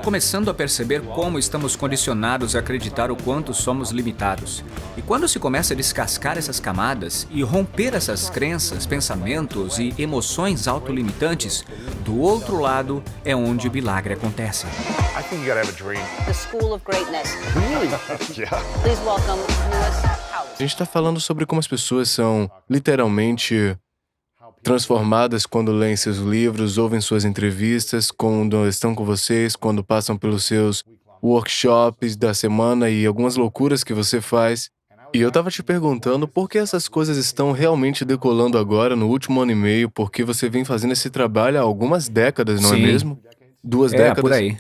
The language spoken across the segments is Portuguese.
estou começando a perceber como estamos condicionados a acreditar o quanto somos limitados. E quando se começa a descascar essas camadas e romper essas crenças, pensamentos e emoções autolimitantes, do outro lado é onde o milagre acontece. I think you gotta have a dream. The School of Greatness. Yeah. Please welcome Lewis Howes. A gente está falando sobre como as pessoas são literalmente transformadas quando leem seus livros, ouvem suas entrevistas, quando estão com vocês, quando passam pelos seus workshops da semana e algumas loucuras que você faz. E eu estava te perguntando por que essas coisas estão realmente decolando agora, no último ano e meio, porque você vem fazendo esse trabalho há algumas décadas, não é Sim. mesmo? 2 décadas. por aí.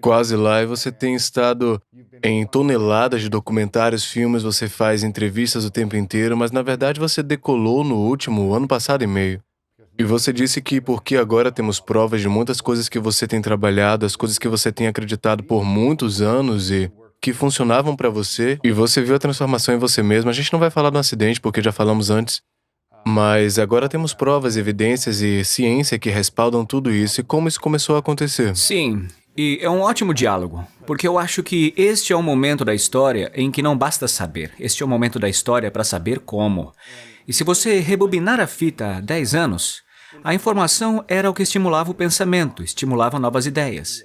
Quase lá, e você tem estado em toneladas de documentários, filmes, você faz entrevistas o tempo inteiro, mas na verdade você decolou no último ano passado e meio. E você disse que porque agora temos provas de muitas coisas que você tem trabalhado, as coisas que você tem acreditado por muitos anos e que funcionavam para você, e você viu a transformação em você mesmo. A gente não vai falar do acidente, porque já falamos antes, mas agora temos provas, evidências e ciência que respaldam tudo isso e como isso começou a acontecer. Sim, e é um ótimo diálogo, porque eu acho que este é um momento da história em que não basta saber, este é o momento da história para saber como. E se você rebobinar a fita há 10 anos, a informação era o que estimulava o pensamento, estimulava novas ideias.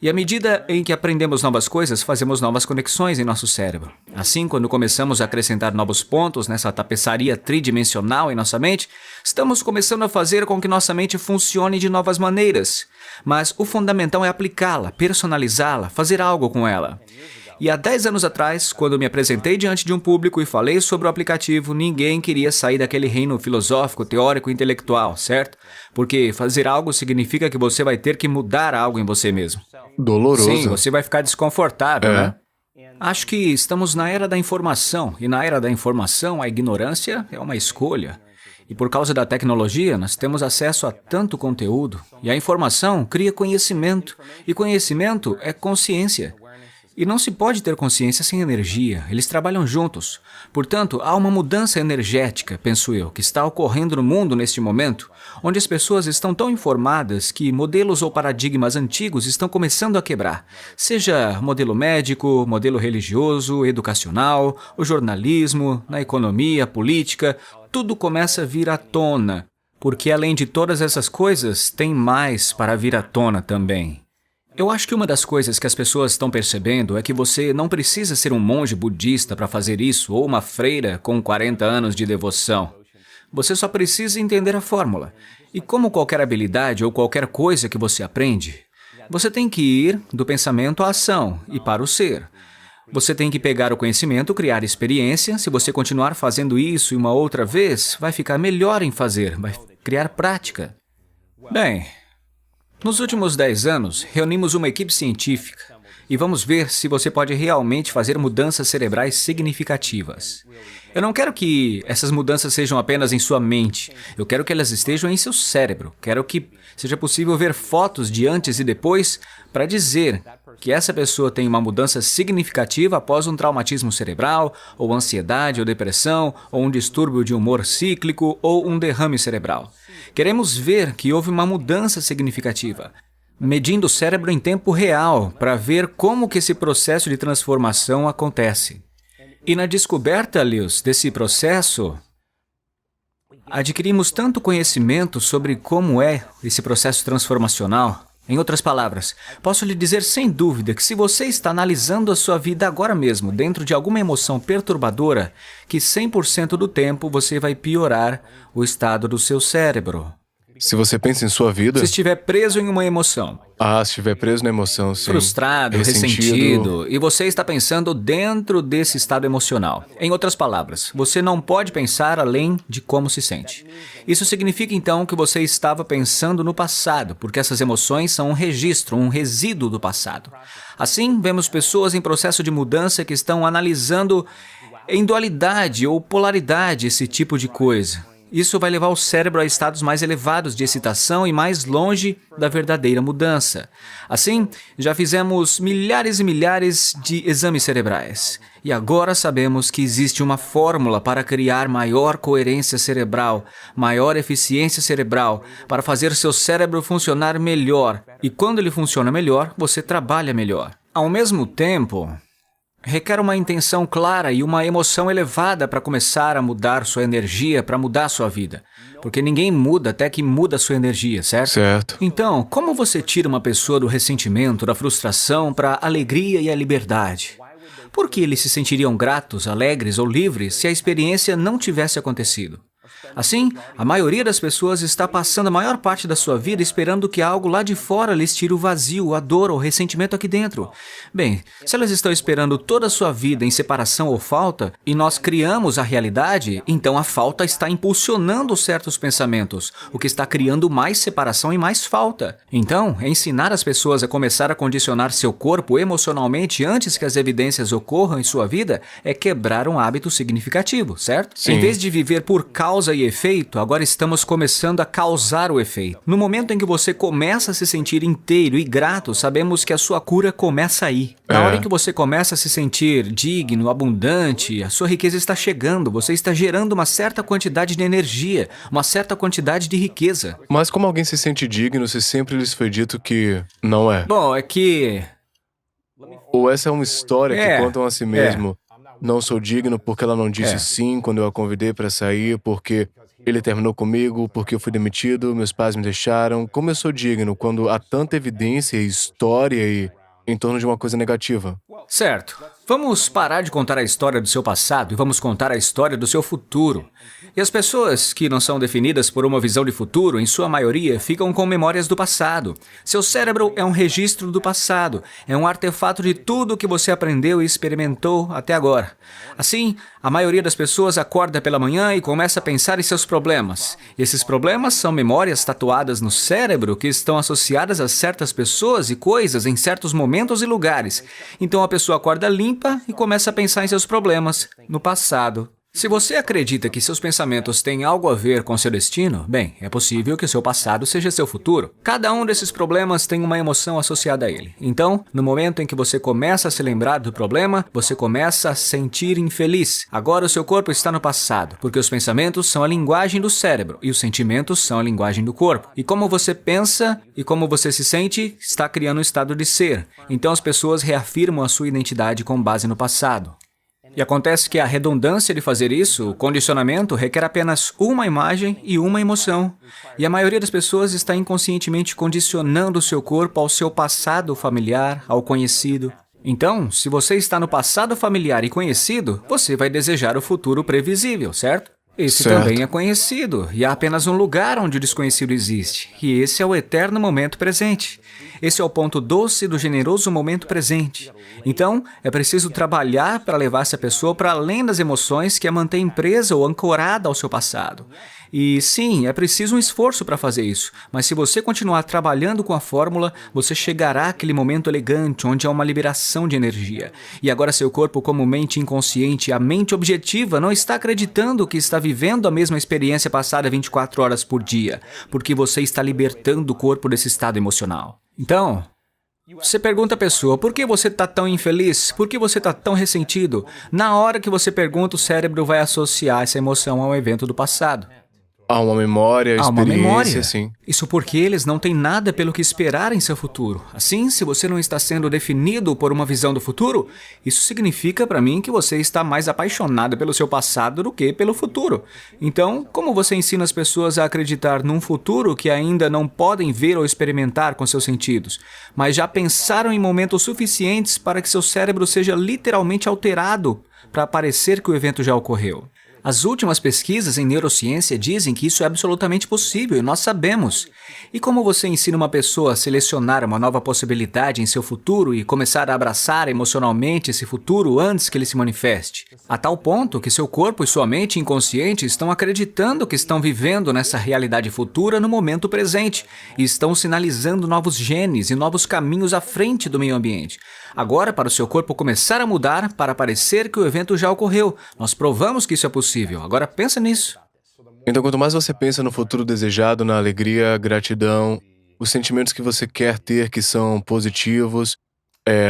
E à medida em que aprendemos novas coisas, fazemos novas conexões em nosso cérebro. Assim, quando começamos a acrescentar novos pontos nessa tapeçaria tridimensional em nossa mente, estamos começando a fazer com que nossa mente funcione de novas maneiras. Mas o fundamental é aplicá-la, personalizá-la, fazer algo com ela. E há 10 anos atrás, quando me apresentei diante de um público e falei sobre o aplicativo, ninguém queria sair daquele reino filosófico, teórico e intelectual, certo? Porque fazer algo significa que você vai ter que mudar algo em você mesmo. Doloroso. Sim, você vai ficar desconfortável, né? Acho que estamos na era da informação, e na era da informação a ignorância é uma escolha. E por causa da tecnologia, nós temos acesso a tanto conteúdo, e a informação cria conhecimento, e conhecimento é consciência. E não se pode ter consciência sem energia, eles trabalham juntos. Portanto, há uma mudança energética, penso eu, que está ocorrendo no mundo neste momento, onde as pessoas estão tão informadas que modelos ou paradigmas antigos estão começando a quebrar. Seja modelo médico, modelo religioso, educacional, o jornalismo, na economia, política, tudo começa a vir à tona. Porque além de todas essas coisas, tem mais para vir à tona também. Eu acho que uma das coisas que as pessoas estão percebendo é que você não precisa ser um monge budista para fazer isso ou uma freira com 40 anos de devoção. Você só precisa entender a fórmula. E como qualquer habilidade ou qualquer coisa que você aprende, você tem que ir do pensamento à ação e para o ser. Você tem que pegar o conhecimento, criar experiência. Se você continuar fazendo isso uma outra vez, vai ficar melhor em fazer, vai criar prática. Bem, nos últimos 10 anos, reunimos uma equipe científica e vamos ver se você pode realmente fazer mudanças cerebrais significativas. Eu não quero que essas mudanças sejam apenas em sua mente, eu quero que elas estejam em seu cérebro. Quero que seja possível ver fotos de antes e depois para dizer que essa pessoa tem uma mudança significativa após um traumatismo cerebral, ou ansiedade, ou depressão, ou um distúrbio de humor cíclico, ou um derrame cerebral. Queremos ver que houve uma mudança significativa, medindo o cérebro em tempo real para ver como que esse processo de transformação acontece. E na descoberta, Lewis, desse processo, adquirimos tanto conhecimento sobre como é esse processo transformacional. Em outras palavras, posso lhe dizer sem dúvida que se você está analisando a sua vida agora mesmo dentro de alguma emoção perturbadora, que 100% do tempo você vai piorar o estado do seu cérebro. Se você pensa em sua vida... Se estiver preso em uma emoção, se estiver preso na emoção, sim. frustrado, ressentido, e você está pensando dentro desse estado emocional. Em outras palavras, você não pode pensar além de como se sente. Isso significa então que você estava pensando no passado, porque essas emoções são um registro, um resíduo do passado. Assim, vemos pessoas em processo de mudança que estão analisando em dualidade ou polaridade esse tipo de coisa. Isso vai levar o cérebro a estados mais elevados de excitação e mais longe da verdadeira mudança. Assim, já fizemos milhares e milhares de exames cerebrais. E agora sabemos que existe uma fórmula para criar maior coerência cerebral, maior eficiência cerebral, para fazer seu cérebro funcionar melhor. E quando ele funciona melhor, você trabalha melhor. Ao mesmo tempo, requer uma intenção clara e uma emoção elevada para começar a mudar sua energia, para mudar sua vida. Porque ninguém muda até que muda sua energia, certo? Certo. Então, como você tira uma pessoa do ressentimento, da frustração, para a alegria e a liberdade? Por que eles se sentiriam gratos, alegres ou livres se a experiência não tivesse acontecido? Assim, a maioria das pessoas está passando a maior parte da sua vida esperando que algo lá de fora lhes tire o vazio, a dor ou o ressentimento aqui dentro. Bem, se elas estão esperando toda a sua vida em separação ou falta, e nós criamos a realidade, então a falta está impulsionando certos pensamentos, o que está criando mais separação e mais falta. Então, ensinar as pessoas a começar a condicionar seu corpo emocionalmente antes que as evidências ocorram em sua vida é quebrar um hábito significativo, certo? Sim. Em vez de viver por causa e efeito, agora estamos começando a causar o efeito. No momento em que você começa a se sentir inteiro e grato, sabemos que a sua cura começa aí. Na hora em que você começa a se sentir digno, abundante, a sua riqueza está chegando, você está gerando uma certa quantidade de energia, uma certa quantidade de riqueza. Mas como alguém se sente digno se sempre lhes foi dito que não é? Bom, é que... Ou essa é uma história É, que contam a si mesmo? Não sou digno porque ela não disse sim quando eu a convidei para sair, porque ele terminou comigo, porque eu fui demitido, meus pais me deixaram. Como eu sou digno quando há tanta evidência e história em torno de uma coisa negativa? Certo. Vamos parar de contar a história do seu passado e vamos contar a história do seu futuro. E as pessoas que não são definidas por uma visão de futuro, em sua maioria, ficam com memórias do passado. Seu cérebro é um registro do passado, é um artefato de tudo o que você aprendeu e experimentou até agora. Assim, a maioria das pessoas acorda pela manhã e começa a pensar em seus problemas. Esses problemas são memórias tatuadas no cérebro que estão associadas a certas pessoas e coisas em certos momentos e lugares. Então a pessoa acorda limpa e começa a pensar em seus problemas, no passado. Se você acredita que seus pensamentos têm algo a ver com seu destino, bem, é possível que seu passado seja seu futuro. Cada um desses problemas tem uma emoção associada a ele. Então, no momento em que você começa a se lembrar do problema, você começa a se sentir infeliz. Agora o seu corpo está no passado, porque os pensamentos são a linguagem do cérebro e os sentimentos são a linguagem do corpo. E como você pensa e como você se sente, está criando um estado de ser. Então as pessoas reafirmam a sua identidade com base no passado. E acontece que a redundância de fazer isso, o condicionamento, requer apenas uma imagem e uma emoção. E a maioria das pessoas está inconscientemente condicionando o seu corpo ao seu passado familiar, ao conhecido. Então, se você está no passado familiar e conhecido, você vai desejar o futuro previsível, certo? Esse Certo. também é conhecido, e há apenas um lugar onde o desconhecido existe, e esse é o eterno momento presente. Esse é o ponto doce do generoso momento presente. Então, é preciso trabalhar para levar essa pessoa para além das emoções que a mantém presa ou ancorada ao seu passado. E sim, é preciso um esforço para fazer isso, mas se você continuar trabalhando com a fórmula, você chegará àquele momento elegante onde há uma liberação de energia. E agora seu corpo, como mente inconsciente, a mente objetiva, não está acreditando que está vivendo a mesma experiência passada 24 horas por dia, porque você está libertando o corpo desse estado emocional. Então, você pergunta à pessoa, por que você está tão infeliz? Por que você está tão ressentido? Na hora que você pergunta, o cérebro vai associar essa emoção ao evento do passado. Há uma memória, Há uma experiência, memória. sim. Isso porque eles não têm nada pelo que esperar em seu futuro. Assim, se você não está sendo definido por uma visão do futuro, isso significa para mim que você está mais apaixonado pelo seu passado do que pelo futuro. Então, como você ensina as pessoas a acreditar num futuro que ainda não podem ver ou experimentar com seus sentidos, mas já pensaram em momentos suficientes para que seu cérebro seja literalmente alterado para parecer que o evento já ocorreu? As últimas pesquisas em neurociência dizem que isso é absolutamente possível e nós sabemos. E como você ensina uma pessoa a selecionar uma nova possibilidade em seu futuro e começar a abraçar emocionalmente esse futuro antes que ele se manifeste? A tal ponto que seu corpo e sua mente inconsciente estão acreditando que estão vivendo nessa realidade futura no momento presente e estão sinalizando novos genes e novos caminhos à frente do meio ambiente. Agora, para o seu corpo começar a mudar, para parecer que o evento já ocorreu, nós provamos que isso é possível. Agora pensa nisso. Então, quanto mais você pensa no futuro desejado, na alegria, gratidão, os sentimentos que você quer ter que são positivos,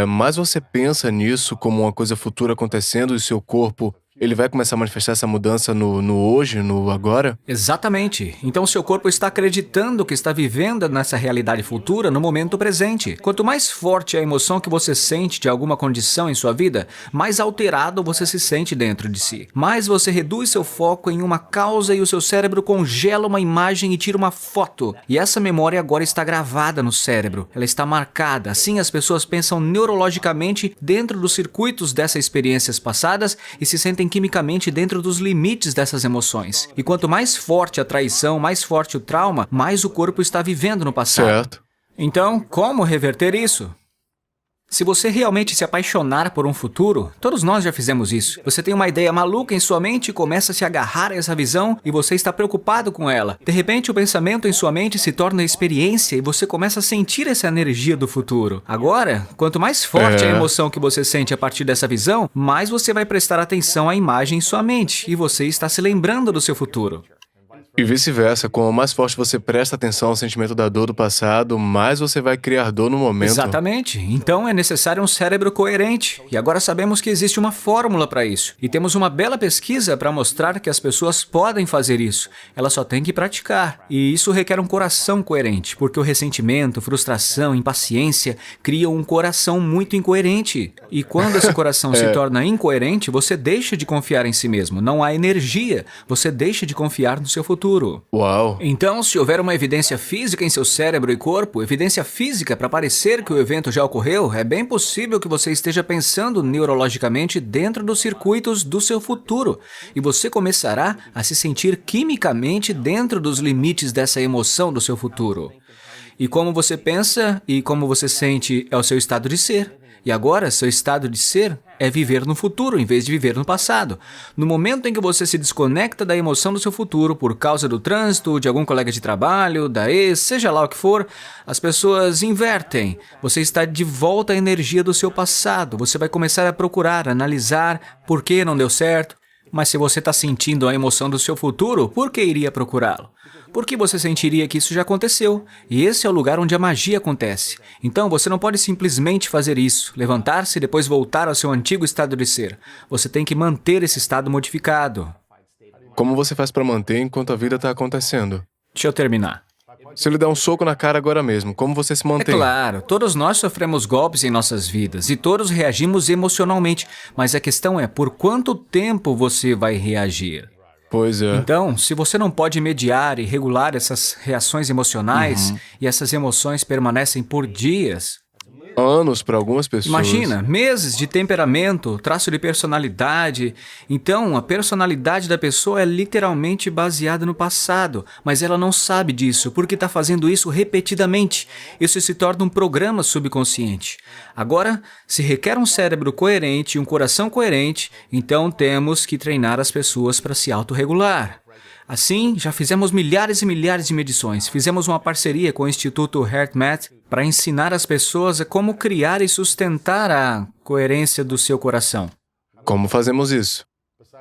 mais você pensa nisso como uma coisa futura acontecendo e seu corpo, ele vai começar a manifestar essa mudança no hoje, no agora? Exatamente. Então seu corpo está acreditando que está vivendo nessa realidade futura no momento presente. Quanto mais forte é a emoção que você sente de alguma condição em sua vida, mais alterado você se sente dentro de si. Mais você reduz seu foco em uma causa e o seu cérebro congela uma imagem e tira uma foto. E essa memória agora está gravada no cérebro. Ela está marcada. Assim as pessoas pensam neurologicamente dentro dos circuitos dessas experiências passadas e se sentem quimicamente dentro dos limites dessas emoções. E quanto mais forte a traição, mais forte o trauma, mais o corpo está vivendo no passado. Certo. Então, como reverter isso? Se você realmente se apaixonar por um futuro, todos nós já fizemos isso. Você tem uma ideia maluca em sua mente e começa a se agarrar a essa visão e você está preocupado com ela. De repente, o pensamento em sua mente se torna experiência e você começa a sentir essa energia do futuro. Agora, quanto mais forte a emoção que você sente a partir dessa visão, mais você vai prestar atenção à imagem em sua mente e você está se lembrando do seu futuro. E vice-versa, quanto mais forte você presta atenção ao sentimento da dor do passado, mais você vai criar dor no momento. Exatamente. Então é necessário um cérebro coerente. E agora sabemos que existe uma fórmula para isso. E temos uma bela pesquisa para mostrar que as pessoas podem fazer isso. Elas só têm que praticar. E isso requer um coração coerente, porque o ressentimento, frustração, impaciência criam um coração muito incoerente. E quando esse coração se torna incoerente, você deixa de confiar em si mesmo. Não há energia. Você deixa de confiar no seu futuro. Uau! Então, se houver uma evidência física em seu cérebro e corpo, evidência física para parecer que o evento já ocorreu, é bem possível que você esteja pensando neurologicamente dentro dos circuitos do seu futuro. E você começará a se sentir quimicamente dentro dos limites dessa emoção do seu futuro. E como você pensa e como você sente é o seu estado de ser. E agora, seu estado de ser é viver no futuro em vez de viver no passado. No momento em que você se desconecta da emoção do seu futuro por causa do trânsito, de algum colega de trabalho, da ex, seja lá o que for, as pessoas invertem. Você está de volta à energia do seu passado. Você vai começar a procurar, analisar por que não deu certo. Mas se você está sentindo a emoção do seu futuro, por que iria procurá-lo? Porque você sentiria que isso já aconteceu, e esse é o lugar onde a magia acontece. Então você não pode simplesmente fazer isso, levantar-se e depois voltar ao seu antigo estado de ser. Você tem que manter esse estado modificado. Como você faz para manter enquanto a vida está acontecendo? Deixa eu terminar. Se ele der um soco na cara agora mesmo, como você se mantém? É claro, todos nós sofremos golpes em nossas vidas e todos reagimos emocionalmente, mas a questão é por quanto tempo você vai reagir. Pois é. Então, se você não pode mediar e regular essas reações emocionais e essas emoções permanecem por dias... Anos para algumas pessoas. Imagina, meses de temperamento, traço de personalidade. Então, a personalidade da pessoa é literalmente baseada no passado, mas ela não sabe disso porque está fazendo isso repetidamente. Isso se torna um programa subconsciente. Agora, se requer um cérebro coerente e um coração coerente, então temos que treinar as pessoas para se autorregular. Assim, já fizemos milhares e milhares de medições. Fizemos uma parceria com o Instituto HeartMath para ensinar as pessoas a como criar e sustentar a coerência do seu coração. Como fazemos isso?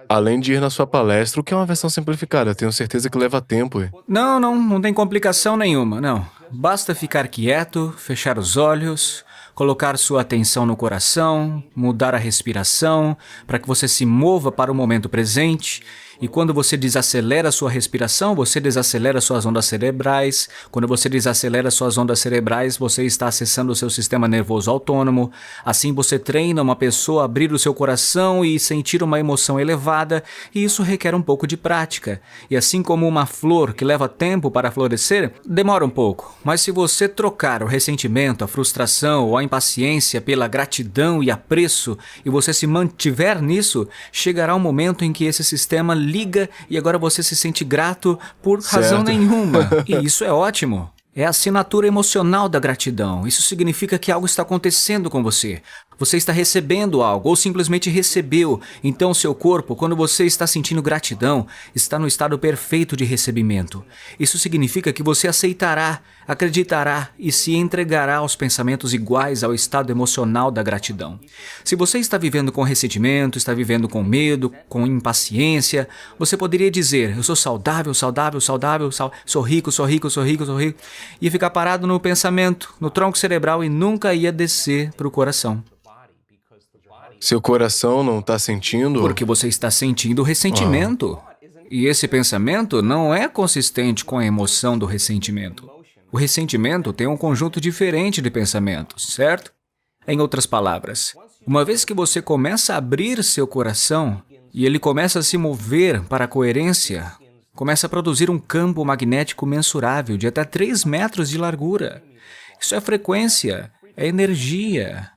Além de ir na sua palestra, o que é uma versão simplificada, tenho certeza que leva tempo. Não tem complicação nenhuma, não. Basta ficar quieto, fechar os olhos, colocar sua atenção no coração, mudar a respiração, para que você se mova para o momento presente. E quando você desacelera sua respiração, você desacelera suas ondas cerebrais. Quando você desacelera suas ondas cerebrais, você está acessando o seu sistema nervoso autônomo. Assim você treina uma pessoa a abrir o seu coração e sentir uma emoção elevada, e isso requer um pouco de prática. E assim como uma flor que leva tempo para florescer, demora um pouco. Mas se você trocar o ressentimento, a frustração ou a impaciência pela gratidão e apreço, e você se mantiver nisso, chegará um momento em que esse sistema liga e agora você se sente grato por razão nenhuma. E isso é ótimo. É a assinatura emocional da gratidão. Isso significa que algo está acontecendo com você. Você está recebendo algo ou simplesmente recebeu. Então, seu corpo, quando você está sentindo gratidão, está no estado perfeito de recebimento. Isso significa que você aceitará, acreditará e se entregará aos pensamentos iguais ao estado emocional da gratidão. Se você está vivendo com ressentimento, está vivendo com medo, com impaciência, você poderia dizer: eu sou saudável, sou rico, e ficar parado no pensamento, no tronco cerebral e nunca ia descer para o coração. Seu coração não está sentindo? Porque você está sentindo ressentimento. E esse pensamento não é consistente com a emoção do ressentimento. O ressentimento tem um conjunto diferente de pensamentos, certo? Em outras palavras, uma vez que você começa a abrir seu coração e ele começa a se mover para a coerência, começa a produzir um campo magnético mensurável de até 3 metros de largura. Isso é frequência, é energia.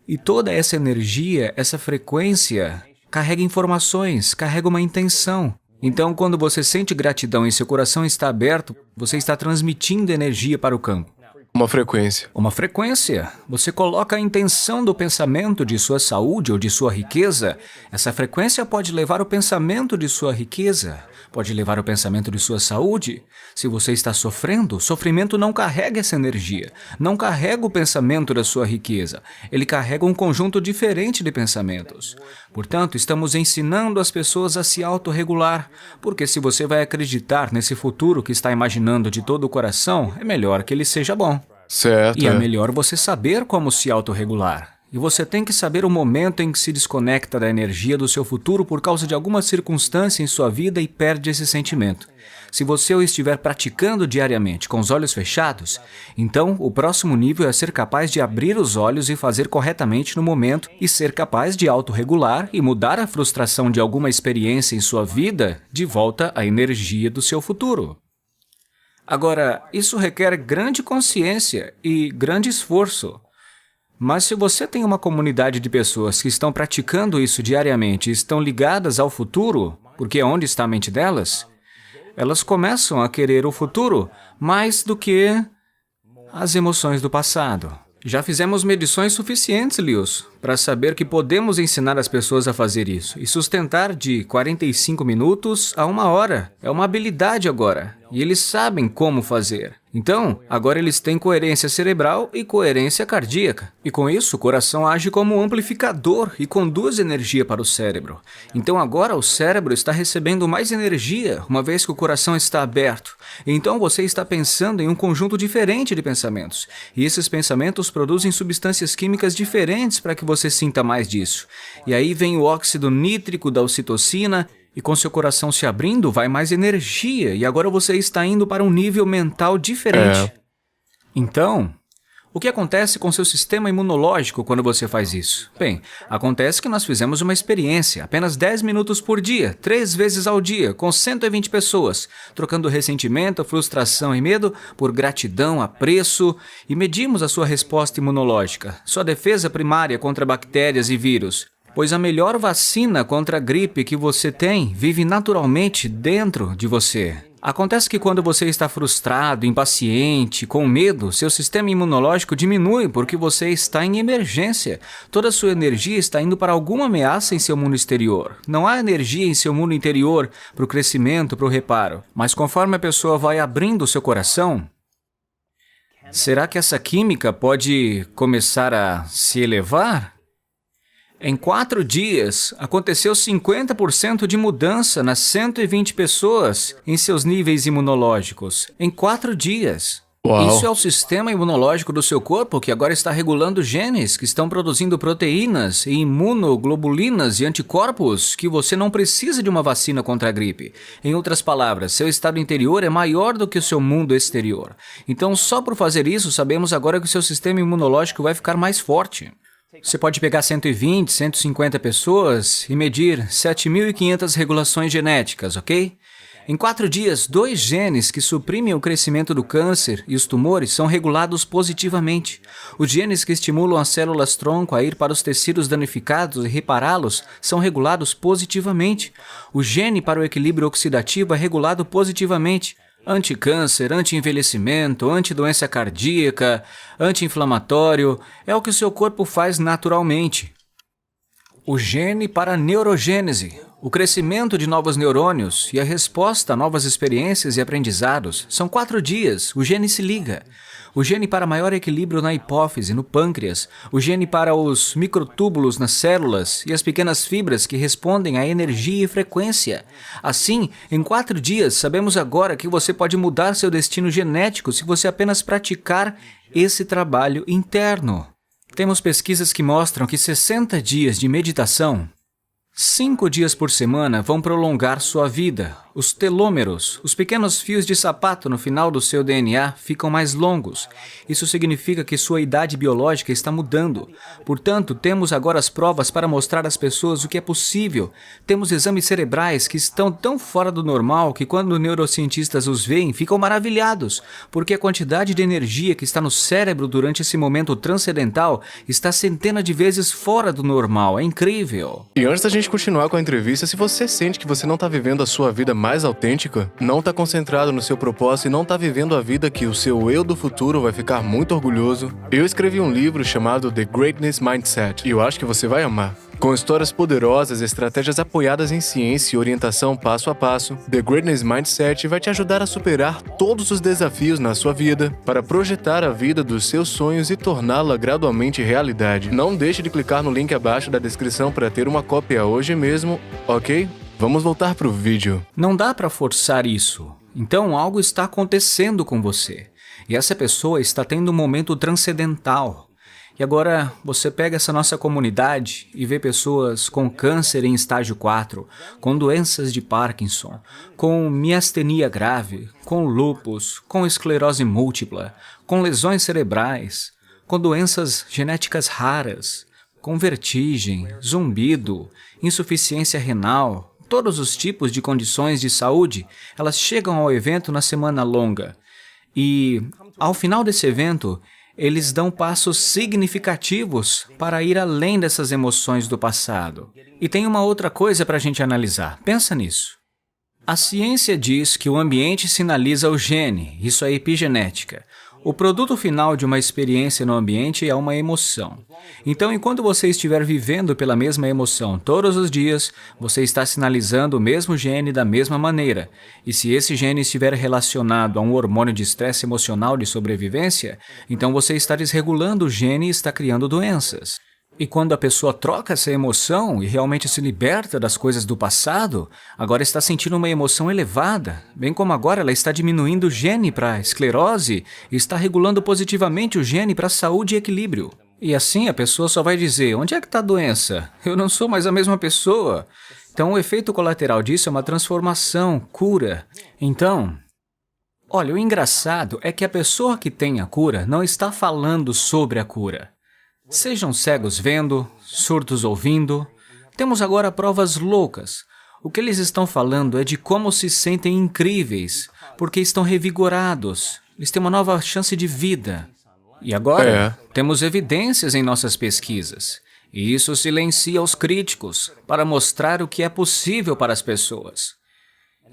E toda essa energia, essa frequência, carrega informações, carrega uma intenção. Então, quando você sente gratidão e seu coração está aberto, você está transmitindo energia para o campo. Uma frequência. Uma frequência. Você coloca a intenção do pensamento de sua saúde ou de sua riqueza. Essa frequência pode levar o pensamento de sua riqueza, pode levar o pensamento de sua saúde. Se você está sofrendo, o sofrimento não carrega essa energia, não carrega o pensamento da sua riqueza. Ele carrega um conjunto diferente de pensamentos. Portanto, estamos ensinando as pessoas a se autorregular, porque se você vai acreditar nesse futuro que está imaginando de todo o coração, é melhor que ele seja bom. Certo. E é melhor você saber como se autorregular. E você tem que saber o momento em que se desconecta da energia do seu futuro por causa de alguma circunstância em sua vida e perde esse sentimento. Se você o estiver praticando diariamente com os olhos fechados, então o próximo nível é ser capaz de abrir os olhos e fazer corretamente no momento e ser capaz de autorregular e mudar a frustração de alguma experiência em sua vida de volta à energia do seu futuro. Agora, isso requer grande consciência e grande esforço. Mas se você tem uma comunidade de pessoas que estão praticando isso diariamente e estão ligadas ao futuro, porque é onde está a mente delas, elas começam a querer o futuro mais do que as emoções do passado. Já fizemos medições suficientes, Lewis, para saber que podemos ensinar as pessoas a fazer isso e sustentar de 45 minutos a 1 hora. É uma habilidade agora, e eles sabem como fazer. Então, agora eles têm coerência cerebral e coerência cardíaca. E com isso, o coração age como um amplificador e conduz energia para o cérebro. Então agora o cérebro está recebendo mais energia, uma vez que o coração está aberto. Então você está pensando em um conjunto diferente de pensamentos. E esses pensamentos produzem substâncias químicas diferentes para que você sinta mais disso. E aí vem o óxido nítrico da ocitocina, e com seu coração se abrindo, vai mais energia, e agora você está indo para um nível mental diferente. Então, o que acontece com seu sistema imunológico quando você faz isso? Bem, acontece que nós fizemos uma experiência, apenas 10 minutos por dia, 3 vezes ao dia, com 120 pessoas, trocando ressentimento, frustração e medo por gratidão, apreço, e medimos a sua resposta imunológica, sua defesa primária contra bactérias e vírus. Pois a melhor vacina contra a gripe que você tem vive naturalmente dentro de você. Acontece que quando você está frustrado, impaciente, com medo, seu sistema imunológico diminui porque você está em emergência. Toda a sua energia está indo para alguma ameaça em seu mundo exterior. Não há energia em seu mundo interior para o crescimento, para o reparo. Mas conforme a pessoa vai abrindo o seu coração, será que essa química pode começar a se elevar? Em 4 dias, aconteceu 50% de mudança nas 120 pessoas em seus níveis imunológicos. Em 4 dias. Uau. Isso é o sistema imunológico do seu corpo que agora está regulando genes que estão produzindo proteínas e imunoglobulinas e anticorpos que você não precisa de uma vacina contra a gripe. Em outras palavras, seu estado interior é maior do que o seu mundo exterior. Então, só por fazer isso, sabemos agora que o seu sistema imunológico vai ficar mais forte. Você pode pegar 120, 150 pessoas e medir 7.500 regulações genéticas, ok? Em 4 dias, 2 genes que suprimem o crescimento do câncer e os tumores são regulados positivamente. Os genes que estimulam as células-tronco a ir para os tecidos danificados e repará-los são regulados positivamente. O gene para o equilíbrio oxidativo é regulado positivamente. Anti-câncer, anti-envelhecimento, anti-doença cardíaca, anti-inflamatório, é o que o seu corpo faz naturalmente. O gene para a neurogênese, o crescimento de novos neurônios e a resposta a novas experiências e aprendizados. São 4 dias, o gene se liga. O gene para maior equilíbrio na hipófise, no pâncreas, o gene para os microtúbulos nas células e as pequenas fibras que respondem à energia e frequência. Assim, em 4 dias, sabemos agora que você pode mudar seu destino genético se você apenas praticar esse trabalho interno. Temos pesquisas que mostram que 60 dias de meditação, 5 dias por semana, vão prolongar sua vida. Os telômeros, os pequenos fios de sapato no final do seu DNA, ficam mais longos. Isso significa que sua idade biológica está mudando. Portanto, temos agora as provas para mostrar às pessoas o que é possível. Temos exames cerebrais que estão tão fora do normal que quando neurocientistas os veem, ficam maravilhados, porque a quantidade de energia que está no cérebro durante esse momento transcendental está centenas de vezes fora do normal. É incrível. E antes da gente continuar com a entrevista, se você sente que você não está vivendo a sua vida mais autêntica, não está concentrado no seu propósito e não está vivendo a vida que o seu eu do futuro vai ficar muito orgulhoso, eu escrevi um livro chamado The Greatness Mindset e eu acho que você vai amar. Com histórias poderosas, estratégias apoiadas em ciência e orientação passo a passo, The Greatness Mindset vai te ajudar a superar todos os desafios na sua vida para projetar a vida dos seus sonhos e torná-la gradualmente realidade. Não deixe de clicar no link abaixo da descrição para ter uma cópia hoje mesmo, ok? Vamos voltar pro vídeo. Não dá para forçar isso. Então algo está acontecendo com você. E essa pessoa está tendo um momento transcendental. E agora você pega essa nossa comunidade e vê pessoas com câncer em estágio 4, com doenças de Parkinson, com miastenia grave, com lúpus, com esclerose múltipla, com lesões cerebrais, com doenças genéticas raras, com vertigem, zumbido, insuficiência renal, todos os tipos de condições de saúde, elas chegam ao evento na semana longa. E, ao final desse evento, eles dão passos significativos para ir além dessas emoções do passado. E tem uma outra coisa para a gente analisar. Pensa nisso. A ciência diz que o ambiente sinaliza o gene, isso é epigenética. O produto final de uma experiência no ambiente é uma emoção. Então, enquanto você estiver vivendo pela mesma emoção todos os dias, você está sinalizando o mesmo gene da mesma maneira. E se esse gene estiver relacionado a um hormônio de estresse emocional de sobrevivência, então você está desregulando o gene e está criando doenças. E quando a pessoa troca essa emoção e realmente se liberta das coisas do passado, agora está sentindo uma emoção elevada, bem como agora ela está diminuindo o gene para a esclerose e está regulando positivamente o gene para a saúde e equilíbrio. E assim a pessoa só vai dizer, onde é que está a doença? Eu não sou mais a mesma pessoa. Então o efeito colateral disso é uma transformação, cura. Então, olha, o engraçado é que a pessoa que tem a cura não está falando sobre a cura. Sejam cegos vendo, surdos ouvindo. Temos agora provas loucas. O que eles estão falando é de como se sentem incríveis, porque estão revigorados. Eles têm uma nova chance de vida. E agora, temos evidências em nossas pesquisas. E isso silencia os críticos, para mostrar o que é possível para as pessoas.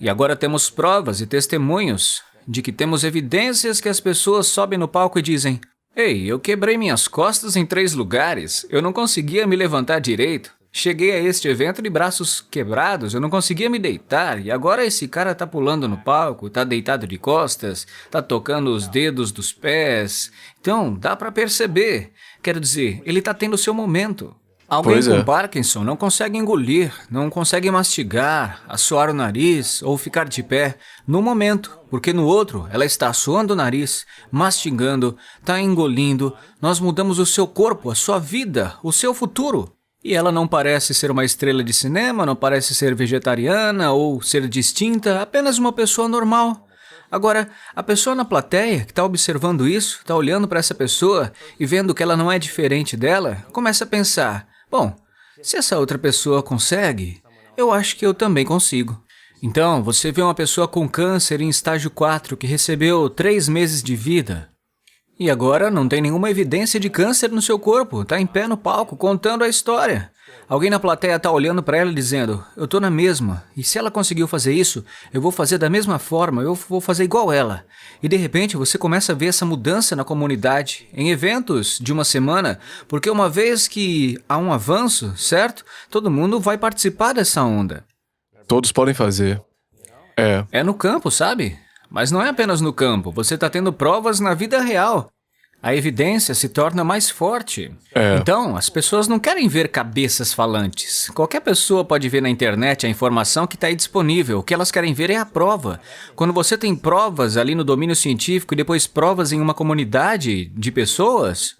E agora temos provas e testemunhos de que temos evidências que as pessoas sobem no palco e dizem: Ei, eu quebrei minhas costas em 3 lugares, eu não conseguia me levantar direito. Cheguei a este evento de braços quebrados, eu não conseguia me deitar, e agora esse cara tá pulando no palco, tá deitado de costas, tá tocando os dedos dos pés. Então, dá pra perceber. Quero dizer, ele tá tendo o seu momento. Alguém com Parkinson não consegue engolir, não consegue mastigar, assoar o nariz ou ficar de pé no momento, porque no outro ela está assoando o nariz, mastigando, está engolindo. Nós mudamos o seu corpo, a sua vida, o seu futuro. E ela não parece ser uma estrela de cinema, não parece ser vegetariana ou ser distinta, apenas uma pessoa normal. Agora, a pessoa na plateia que está observando isso, está olhando para essa pessoa e vendo que ela não é diferente dela, começa a pensar: bom, se essa outra pessoa consegue, eu acho que eu também consigo. Então, você vê uma pessoa com câncer em estágio 4 que recebeu 3 meses de vida. E agora não tem nenhuma evidência de câncer no seu corpo. Tá em pé no palco, contando a história. Alguém na plateia tá olhando para ela e dizendo, eu tô na mesma. E se ela conseguiu fazer isso, eu vou fazer da mesma forma, eu vou fazer igual ela. E de repente você começa a ver essa mudança na comunidade, em eventos de uma semana, porque uma vez que há um avanço, certo? Todo mundo vai participar dessa onda. Todos podem fazer. É no campo, sabe? Mas não é apenas no campo, você está tendo provas na vida real. A evidência se torna mais forte. Então, as pessoas não querem ver cabeças falantes. Qualquer pessoa pode ver na internet a informação que está aí disponível. O que elas querem ver é a prova. Quando você tem provas ali no domínio científico e depois provas em uma comunidade de pessoas,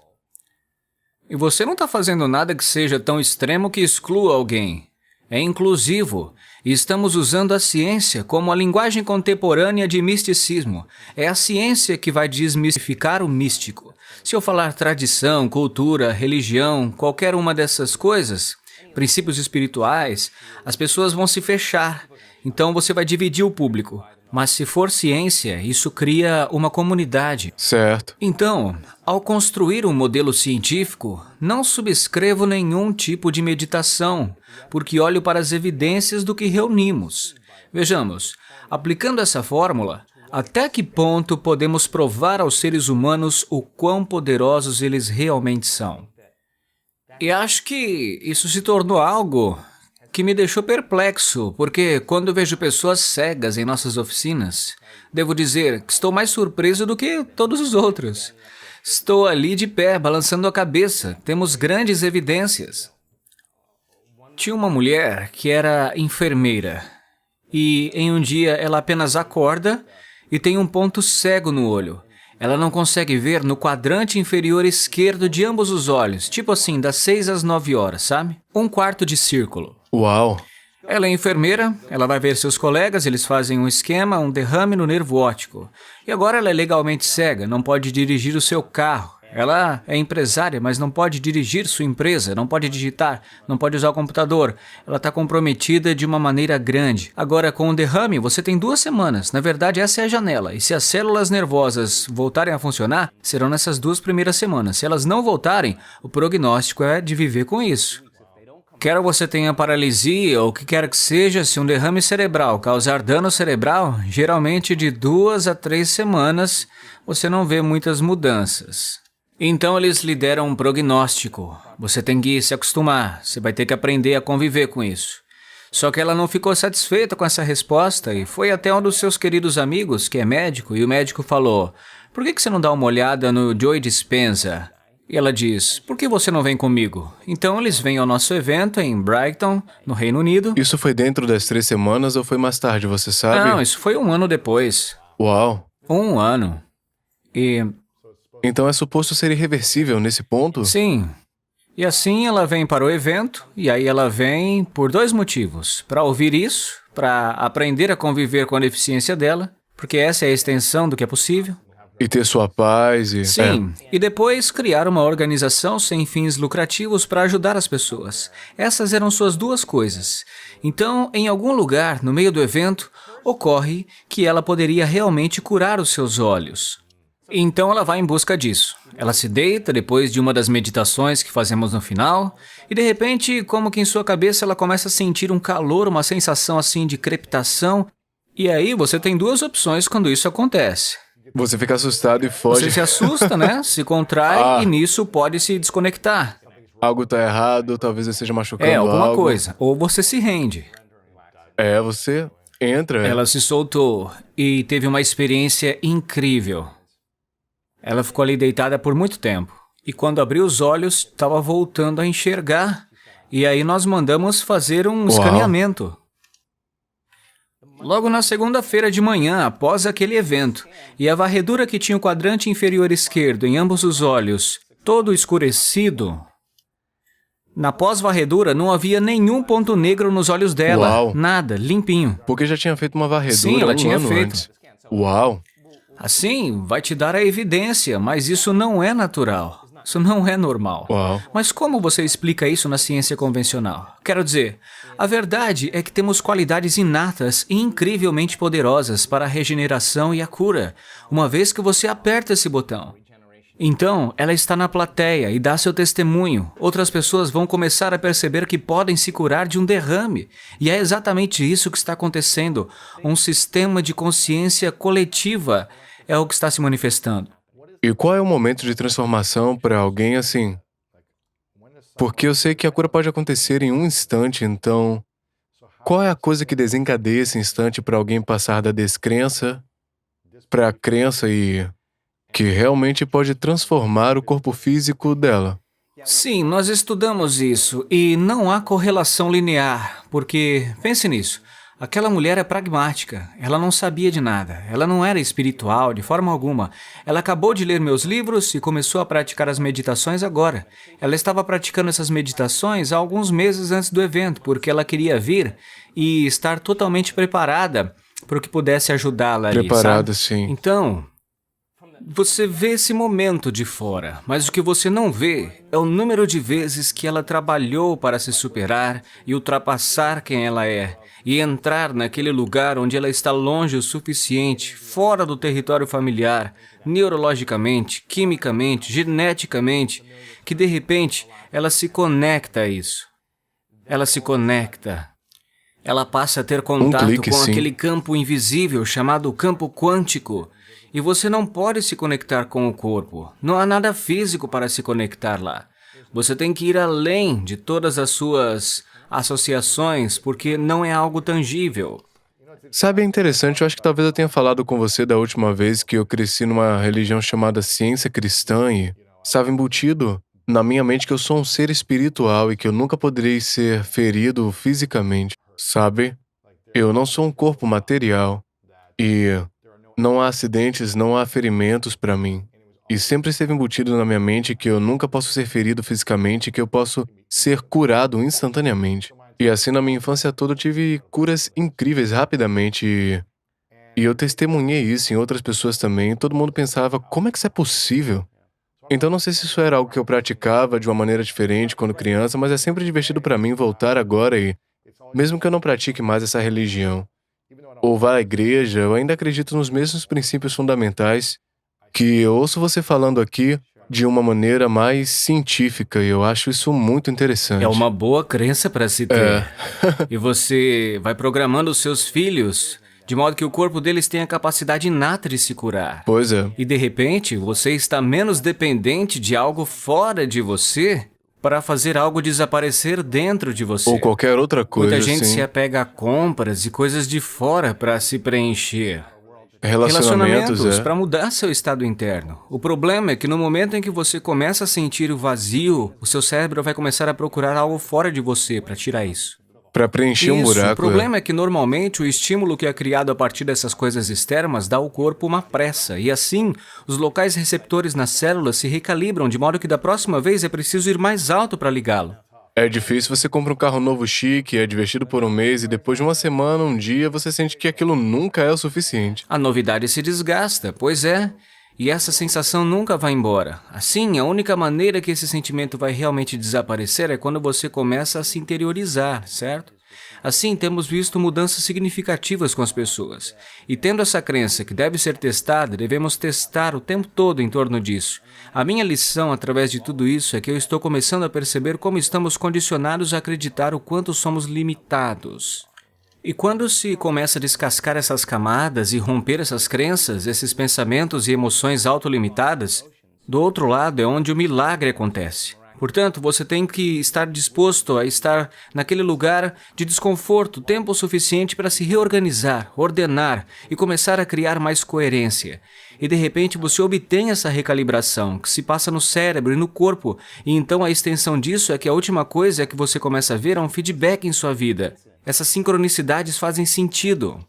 e você não está fazendo nada que seja tão extremo que exclua alguém. É inclusivo. E estamos usando a ciência como a linguagem contemporânea de misticismo. É a ciência que vai desmistificar o místico. Se eu falar tradição, cultura, religião, qualquer uma dessas coisas, princípios espirituais, as pessoas vão se fechar. Então você vai dividir o público. Mas se for ciência, isso cria uma comunidade. Certo. Então, ao construir um modelo científico, não subscrevo nenhum tipo de meditação, porque olho para as evidências do que reunimos. Vejamos, aplicando essa fórmula, até que ponto podemos provar aos seres humanos o quão poderosos eles realmente são? E acho que isso se tornou algo que me deixou perplexo, porque quando vejo pessoas cegas em nossas oficinas, devo dizer que estou mais surpreso do que todos os outros. Estou ali de pé, balançando a cabeça. Temos grandes evidências. Tinha uma mulher que era enfermeira, e em um dia ela apenas acorda e tem um ponto cego no olho. Ela não consegue ver no quadrante inferior esquerdo de ambos os olhos, tipo assim, das 6 às 9 horas, sabe? Um quarto de círculo. Uau! Ela é enfermeira, ela vai ver seus colegas, eles fazem um esquema, um derrame no nervo óptico. E agora ela é legalmente cega, não pode dirigir o seu carro. Ela é empresária, mas não pode dirigir sua empresa, não pode digitar, não pode usar o computador. Ela está comprometida de uma maneira grande. Agora, com o derrame, você tem 2 semanas. Na verdade, essa é a janela. E se as células nervosas voltarem a funcionar, serão nessas 2 primeiras semanas. Se elas não voltarem, o prognóstico é de viver com isso. Quer você tenha paralisia ou o que quer que seja, se um derrame cerebral causar dano cerebral, geralmente de 2 a 3 semanas, você não vê muitas mudanças. Então eles lhe deram um prognóstico. Você tem que se acostumar, você vai ter que aprender a conviver com isso. Só que ela não ficou satisfeita com essa resposta e foi até um dos seus queridos amigos, que é médico, e o médico falou, por que você não dá uma olhada no Joe Dispenza? E ela diz, por que você não vem comigo? Então eles vêm ao nosso evento em Brighton, no Reino Unido. Isso foi dentro das 3 semanas ou foi mais tarde, você sabe? Não, isso foi 1 ano depois. Uau! 1 ano. E... Então é suposto ser irreversível nesse ponto? Sim. E assim ela vem para o evento, e aí ela vem por 2 motivos. Para ouvir isso, para aprender a conviver com a deficiência dela, porque essa é a extensão do que é possível. E ter sua paz e... Sim, e depois criar uma organização sem fins lucrativos para ajudar as pessoas. Essas eram suas 2 coisas. Então, em algum lugar, no meio do evento, ocorre que ela poderia realmente curar os seus olhos. Então ela vai em busca disso. Ela se deita depois de uma das meditações que fazemos no final, e de repente, como que em sua cabeça ela começa a sentir um calor, uma sensação assim de crepitação, e aí você tem 2 opções quando isso acontece. Você fica assustado e foge. Você se assusta, né? Se contrai e nisso pode se desconectar. Algo tá errado, talvez eu esteja machucando alguma algo. coisa. Ou você se rende. Você entra. Ela se soltou e teve uma experiência incrível. Ela ficou ali deitada por muito tempo. E quando abriu os olhos, estava voltando a enxergar. E aí nós mandamos fazer um escaneamento. Logo na segunda-feira de manhã, após aquele evento, e a varredura que tinha o quadrante inferior esquerdo em ambos os olhos, todo escurecido, na pós-varredura não havia nenhum ponto negro nos olhos dela. Uau. Nada, limpinho. Porque já tinha feito uma varredura Sim, ela tinha ano feito. antes. Uau! Assim, vai te dar a evidência, mas isso não é natural. Isso não é normal. Uau. Mas como você explica isso na ciência convencional? Quero dizer, a verdade é que temos qualidades inatas e incrivelmente poderosas para a regeneração e a cura, uma vez que você aperta esse botão. Então, ela está na plateia e dá seu testemunho. Outras pessoas vão começar a perceber que podem se curar de um derrame. E é exatamente isso que está acontecendo. Um sistema de consciência coletiva é o que está se manifestando. E qual é o momento de transformação para alguém assim? Porque eu sei que a cura pode acontecer em um instante, então qual é a coisa que desencadeia esse instante para alguém passar da descrença para a crença e que realmente pode transformar o corpo físico dela? Sim, nós estudamos isso e não há correlação linear, porque, pense nisso, aquela mulher é pragmática, ela não sabia de nada, ela não era espiritual de forma alguma. Ela acabou de ler meus livros e começou a praticar as meditações agora. Ela estava praticando essas meditações há alguns meses antes do evento, porque ela queria vir e estar totalmente preparada para o que pudesse ajudá-la ali, Preparada, sabe? sim. Então, você vê esse momento de fora, mas o que você não vê é o número de vezes que ela trabalhou para se superar e ultrapassar quem ela é, e entrar naquele lugar onde ela está longe o suficiente, fora do território familiar, neurologicamente, quimicamente, geneticamente, que de repente ela se conecta a isso. Ela se conecta. Ela passa a ter contato clique, com sim. aquele campo invisível chamado campo quântico. E você não pode se conectar com o corpo. Não há nada físico para se conectar lá. Você tem que ir além de todas as suas associações, porque não é algo tangível. Sabe, é interessante, eu acho que talvez eu tenha falado com você da última vez que eu cresci numa religião chamada ciência cristã e estava embutido na minha mente que eu sou um ser espiritual e que eu nunca poderei ser ferido fisicamente, sabe? Eu não sou um corpo material e não há acidentes, não há ferimentos para mim. E sempre esteve embutido na minha mente que eu nunca posso ser ferido fisicamente, que eu posso ser curado instantaneamente. E assim na minha infância toda eu tive curas incríveis rapidamente e eu testemunhei isso em outras pessoas também. Todo mundo pensava, como é que isso é possível? Então não sei se isso era algo que eu praticava de uma maneira diferente quando criança, mas é sempre divertido para mim voltar agora e, mesmo que eu não pratique mais essa religião, ou vá à igreja, eu ainda acredito nos mesmos princípios fundamentais que eu ouço você falando aqui de uma maneira mais científica e eu acho isso muito interessante. É uma boa crença para se ter. E você vai programando os seus filhos de modo que o corpo deles tenha a capacidade inata de se curar. Pois é. E de repente, você está menos dependente de algo fora de você para fazer algo desaparecer dentro de você. Ou qualquer outra coisa, Muita gente assim. se apega a compras e coisas de fora para se preencher. Relacionamentos, para mudar seu estado interno. O problema é que no momento em que você começa a sentir o vazio, o seu cérebro vai começar a procurar algo fora de você para tirar isso. Para preencher um buraco. O problema é que normalmente o estímulo que é criado a partir dessas coisas externas dá ao corpo uma pressa, e assim, os locais receptores nas células se recalibram de modo que da próxima vez é preciso ir mais alto para ligá-lo. É difícil, você compra um carro novo chique, é divertido por um mês e depois de uma semana, um dia, você sente que aquilo nunca é o suficiente. A novidade se desgasta, pois é, e essa sensação nunca vai embora. Assim, a única maneira que esse sentimento vai realmente desaparecer é quando você começa a se interiorizar, certo? Assim, temos visto mudanças significativas com as pessoas. E tendo essa crença que deve ser testada, devemos testar o tempo todo em torno disso. A minha lição através de tudo isso é que eu estou começando a perceber como estamos condicionados a acreditar o quanto somos limitados. E quando se começa a descascar essas camadas e romper essas crenças, esses pensamentos e emoções autolimitadas, do outro lado é onde o milagre acontece. Portanto, você tem que estar disposto a estar naquele lugar de desconforto tempo suficiente para se reorganizar, ordenar e começar a criar mais coerência. E de repente você obtém essa recalibração que se passa no cérebro e no corpo, e então a extensão disso é que a última coisa que você começa a ver é um feedback em sua vida. Essas sincronicidades fazem sentido.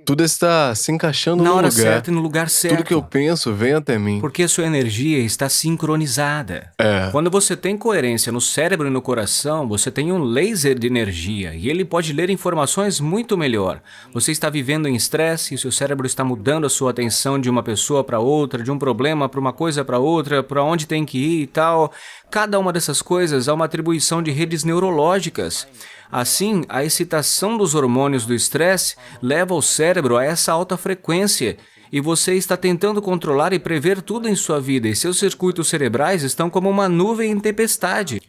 Tudo está se encaixando Na no hora lugar. certa e no lugar certo. Tudo que eu penso vem até mim. Porque a sua energia está sincronizada. É. Quando você tem coerência no cérebro e no coração, você tem um laser de energia e ele pode ler informações muito melhor. Você está vivendo em estresse e seu cérebro está mudando a sua atenção de uma pessoa para outra, de um problema para uma coisa para outra, para onde tem que ir e tal. Cada uma dessas coisas há uma atribuição de redes neurológicas. Assim, a excitação dos hormônios do estresse leva o cérebro a essa alta frequência E você está tentando controlar e prever tudo em sua vida, e seus circuitos cerebrais estão como uma nuvem em tempestade.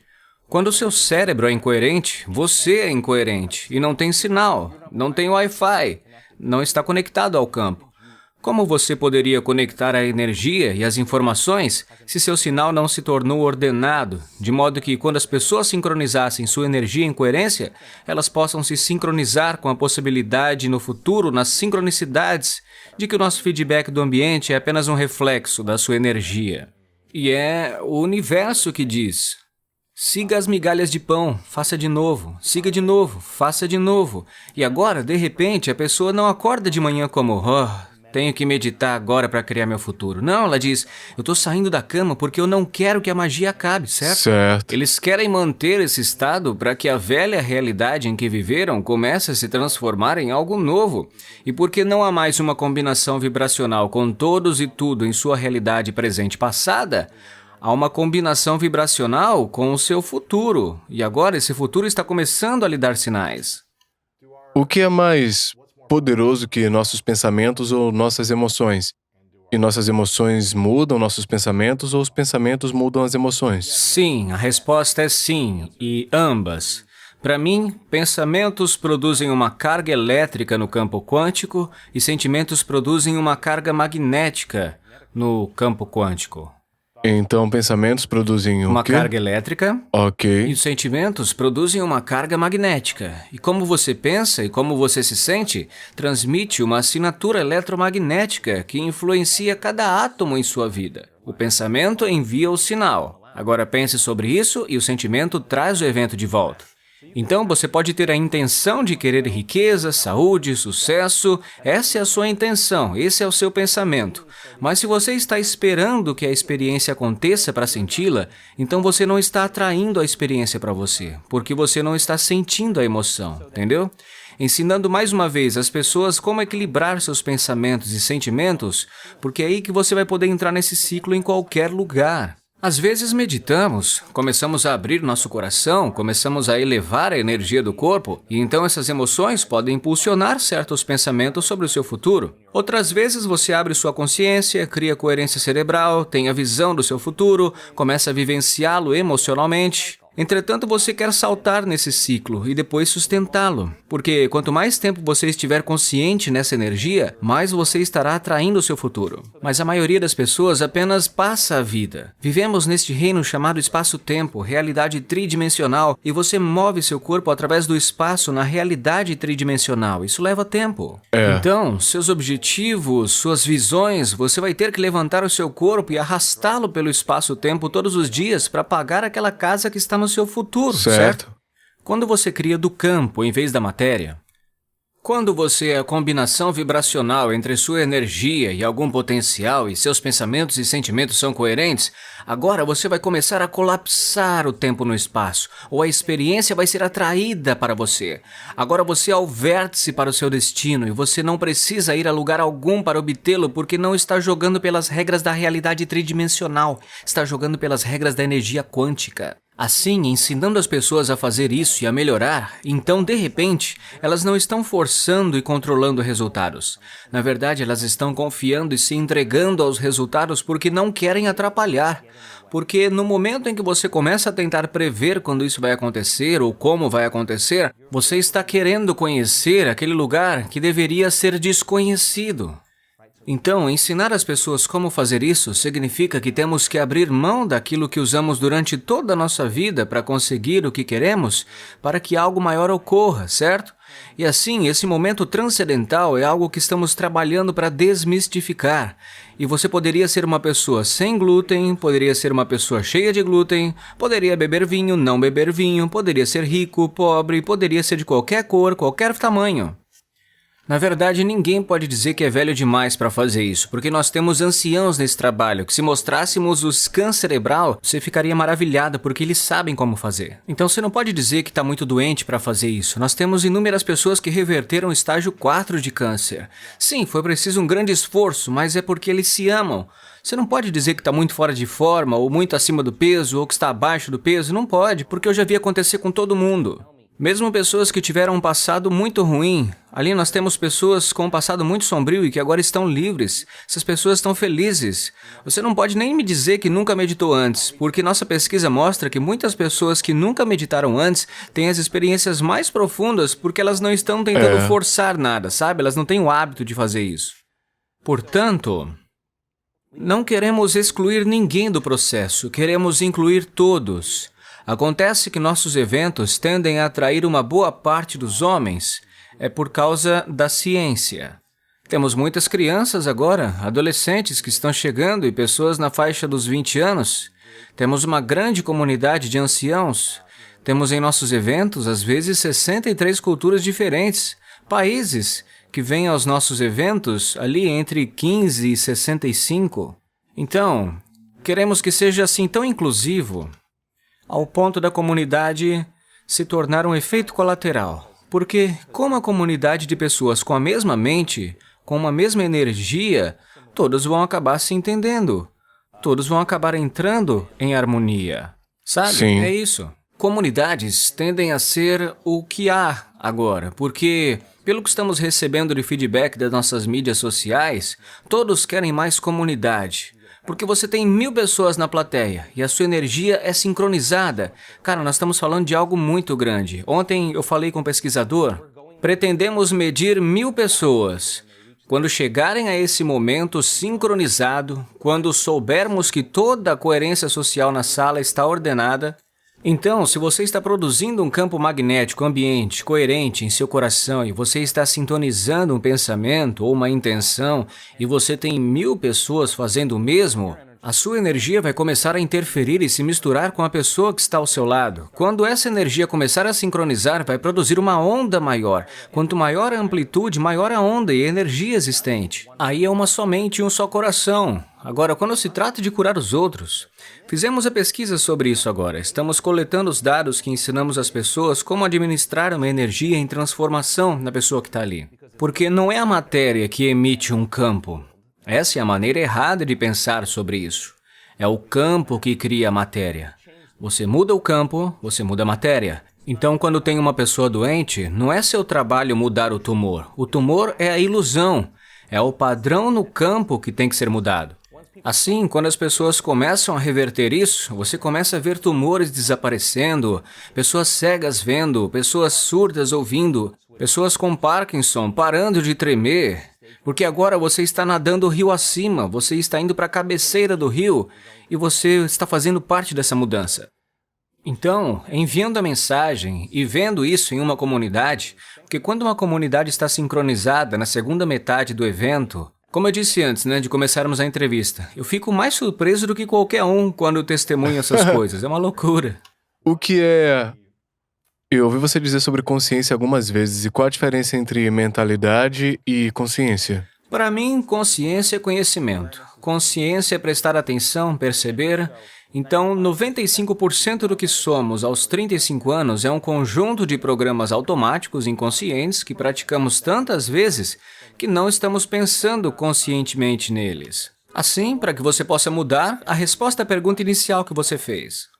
Quando o seu cérebro é incoerente, você é incoerente, e não tem sinal, não tem Wi-Fi, não está conectado ao campo. Como você poderia conectar a energia e as informações se seu sinal não se tornou ordenado, de modo que quando as pessoas sincronizassem sua energia em coerência, elas possam se sincronizar com a possibilidade no futuro, nas sincronicidades, de que o nosso feedback do ambiente é apenas um reflexo da sua energia. E é o universo que diz: siga as migalhas de pão, faça de novo, siga de novo, faça de novo. E agora, de repente, a pessoa não acorda de manhã como: tenho que meditar agora para criar meu futuro. Não, ela diz: eu estou saindo da cama porque eu não quero que a magia acabe, certo? Certo. Eles querem manter esse estado para que a velha realidade em que viveram comece a se transformar em algo novo. E porque não há mais uma combinação vibracional com todos e tudo em sua realidade presente e passada, há uma combinação vibracional com o seu futuro. E agora esse futuro está começando a lhe dar sinais. O que é mais poderoso que nossos pensamentos ou nossas emoções? E nossas emoções mudam nossos pensamentos ou os pensamentos mudam as emoções? Sim, a resposta é sim, e ambas. Para mim, pensamentos produzem uma carga elétrica no campo quântico e sentimentos produzem uma carga magnética no campo quântico. Então, pensamentos produzem Uma o quê? carga elétrica e Ok. os sentimentos produzem uma carga magnética. E como você pensa e como você se sente, transmite uma assinatura eletromagnética que influencia cada átomo em sua vida. O pensamento envia o sinal. Agora pense sobre isso e o sentimento traz o evento de volta. Então, você pode ter a intenção de querer riqueza, saúde, sucesso. Essa é a sua intenção, esse é o seu pensamento. Mas se você está esperando que a experiência aconteça para senti-la, então você não está atraindo a experiência para você, porque você não está sentindo a emoção, entendeu? Ensinando mais uma vez as pessoas como equilibrar seus pensamentos e sentimentos, porque é aí que você vai poder entrar nesse ciclo em qualquer lugar. Às vezes meditamos, começamos a abrir nosso coração, começamos a elevar a energia do corpo, e então essas emoções podem impulsionar certos pensamentos sobre o seu futuro. Outras vezes você abre sua consciência, cria coerência cerebral, tem a visão do seu futuro, começa a vivenciá-lo emocionalmente. Entretanto, você quer saltar nesse ciclo e depois sustentá-lo, porque quanto mais tempo você estiver consciente nessa energia, mais você estará atraindo o seu futuro. Mas a maioria das pessoas apenas passa a vida. Vivemos neste reino chamado espaço-tempo, realidade tridimensional, e você move seu corpo através do espaço na realidade tridimensional. Isso leva tempo. Então, seus objetivos, suas visões, você vai ter que levantar o seu corpo e arrastá-lo pelo espaço-tempo todos os dias para pagar aquela casa que está no seu futuro, certo? Quando você cria do campo em vez da matéria, quando você é a combinação vibracional entre sua energia e algum potencial e seus pensamentos e sentimentos são coerentes, agora você vai começar a colapsar o tempo no espaço, ou a experiência vai ser atraída para você. Agora você é o vértice para o seu destino e você não precisa ir a lugar algum para obtê-lo porque não está jogando pelas regras da realidade tridimensional, está jogando pelas regras da energia quântica. Assim, ensinando as pessoas a fazer isso e a melhorar, então, de repente, elas não estão forçando e controlando resultados. Na verdade, elas estão confiando e se entregando aos resultados porque não querem atrapalhar. Porque no momento em que você começa a tentar prever quando isso vai acontecer ou como vai acontecer, você está querendo conhecer aquele lugar que deveria ser desconhecido. Então, ensinar as pessoas como fazer isso significa que temos que abrir mão daquilo que usamos durante toda a nossa vida para conseguir o que queremos, para que algo maior ocorra, certo? E assim, esse momento transcendental é algo que estamos trabalhando para desmistificar. E você poderia ser uma pessoa sem glúten, poderia ser uma pessoa cheia de glúten, poderia beber vinho, não beber vinho, poderia ser rico, pobre, poderia ser de qualquer cor, qualquer tamanho. Na verdade, ninguém pode dizer que é velho demais para fazer isso, porque nós temos anciãos nesse trabalho, que se mostrássemos o scan cerebral, você ficaria maravilhada, porque eles sabem como fazer. Então você não pode dizer que está muito doente para fazer isso. Nós temos inúmeras pessoas que reverteram o estágio 4 de câncer. Sim, foi preciso um grande esforço, mas é porque eles se amam. Você não pode dizer que está muito fora de forma, ou muito acima do peso, ou que está abaixo do peso. Não pode, porque eu já vi acontecer com todo mundo. Mesmo pessoas que tiveram um passado muito ruim, Ali nós temos pessoas com um passado muito sombrio e que agora estão livres. Essas pessoas estão felizes. Você não pode nem me dizer que nunca meditou antes, porque nossa pesquisa mostra que muitas pessoas que nunca meditaram antes têm as experiências mais profundas porque elas não estão tentando forçar nada, sabe? Elas não têm o hábito de fazer isso. Portanto, não queremos excluir ninguém do processo, queremos incluir todos. Acontece que nossos eventos tendem a atrair uma boa parte dos homens. É por causa da ciência. Temos muitas crianças agora, adolescentes que estão chegando e pessoas na faixa dos 20 anos. Temos uma grande comunidade de anciãos. Temos em nossos eventos, às vezes, 63 culturas diferentes. Países que vêm aos nossos eventos ali entre 15 e 65. Então, queremos que seja assim tão inclusivo, ao ponto da comunidade se tornar um efeito colateral. Porque, como a comunidade de pessoas com a mesma mente, com uma mesma energia, todos vão acabar se entendendo. Todos vão acabar entrando em harmonia. Sabe? Sim. É isso. Comunidades tendem a ser o que há agora, porque, pelo que estamos recebendo de feedback das nossas mídias sociais, todos querem mais comunidade. Porque você tem 1000 pessoas na plateia e a sua energia é sincronizada. Cara, nós estamos falando de algo muito grande. Ontem eu falei com um pesquisador. Pretendemos medir 1000 pessoas. Quando chegarem a esse momento sincronizado, quando soubermos que toda a coerência social na sala está ordenada, então, se você está produzindo um campo magnético ambiente coerente em seu coração e você está sintonizando um pensamento ou uma intenção e você tem 1000 pessoas fazendo o mesmo, a sua energia vai começar a interferir e se misturar com a pessoa que está ao seu lado. Quando essa energia começar a sincronizar, vai produzir uma onda maior. Quanto maior a amplitude, maior a onda e a energia existente. Aí é uma só mente e um só coração. Agora, quando se trata de curar os outros, fizemos a pesquisa sobre isso agora. Estamos coletando os dados que ensinamos às pessoas como administrar uma energia em transformação na pessoa que está ali. Porque não é a matéria que emite um campo. Essa é a maneira errada de pensar sobre isso. É o campo que cria a matéria. Você muda o campo, você muda a matéria. Então, quando tem uma pessoa doente, não é seu trabalho mudar o tumor. O tumor é a ilusão. É o padrão no campo que tem que ser mudado. Assim, quando as pessoas começam a reverter isso, você começa a ver tumores desaparecendo, pessoas cegas vendo, pessoas surdas ouvindo, pessoas com Parkinson parando de tremer, porque agora você está nadando o rio acima, você está indo para a cabeceira do rio e você está fazendo parte dessa mudança. Então, enviando a mensagem e vendo isso em uma comunidade, porque quando uma comunidade está sincronizada na segunda metade do evento, como eu disse antes, de começarmos a entrevista, eu fico mais surpreso do que qualquer um quando testemunho essas coisas. É uma loucura. O que é... Eu ouvi você dizer sobre consciência algumas vezes. E qual a diferença entre mentalidade e consciência? Para mim, consciência é conhecimento. Consciência é prestar atenção, perceber. Então, 95% do que somos aos 35 anos é um conjunto de programas automáticos inconscientes que praticamos tantas vezes que não estamos pensando conscientemente neles. Assim, para que você possa mudar, a resposta à pergunta inicial que você fez.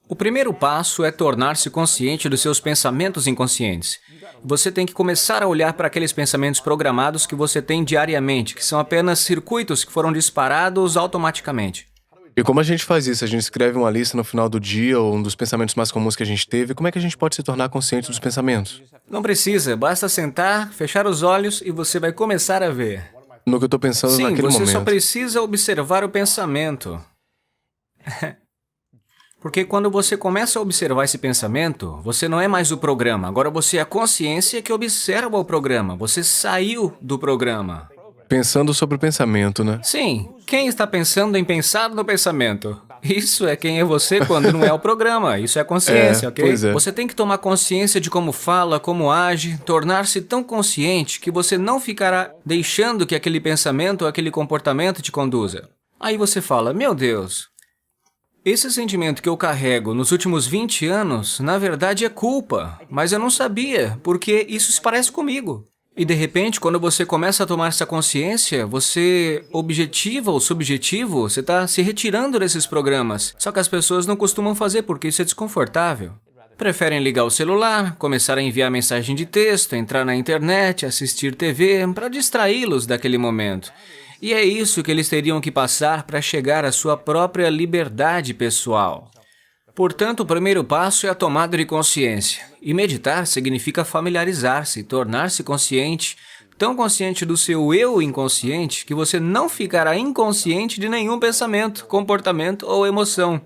O primeiro passo é tornar-se consciente dos seus pensamentos inconscientes. Você tem que começar a olhar para aqueles pensamentos programados que você tem diariamente, que são apenas circuitos que foram disparados automaticamente. E como a gente faz isso? A gente escreve uma lista no final do dia ou um dos pensamentos mais comuns que a gente teve. Como é que a gente pode se tornar consciente dos pensamentos? Não precisa, basta sentar, fechar os olhos e você vai começar a ver. No que eu estou pensando naquele momento. Sim, você só precisa observar o pensamento. Porque quando você começa a observar esse pensamento, você não é mais o programa. Agora você é a consciência que observa o programa. Você saiu do programa. Pensando sobre o pensamento, né? Sim. Quem está pensando em pensar no pensamento? Isso é quem é você quando não é o programa. Isso é a consciência, ok? Pois é. Você tem que tomar consciência de como fala, como age, tornar-se tão consciente que você não ficará deixando que aquele pensamento ou aquele comportamento te conduza. Aí você fala, meu Deus, esse sentimento que eu carrego nos últimos 20 anos, na verdade é culpa, mas eu não sabia, porque isso se parece comigo. E de repente, quando você começa a tomar essa consciência, você objetiva o subjetivo, você está se retirando desses programas. Só que as pessoas não costumam fazer porque isso é desconfortável. Preferem ligar o celular, começar a enviar mensagem de texto, entrar na internet, assistir TV, para distraí-los daquele momento. E é isso que eles teriam que passar para chegar à sua própria liberdade pessoal. Portanto, o primeiro passo é a tomada de consciência. E meditar significa familiarizar-se, tornar-se consciente, tão consciente do seu eu inconsciente que você não ficará inconsciente de nenhum pensamento, comportamento ou emoção.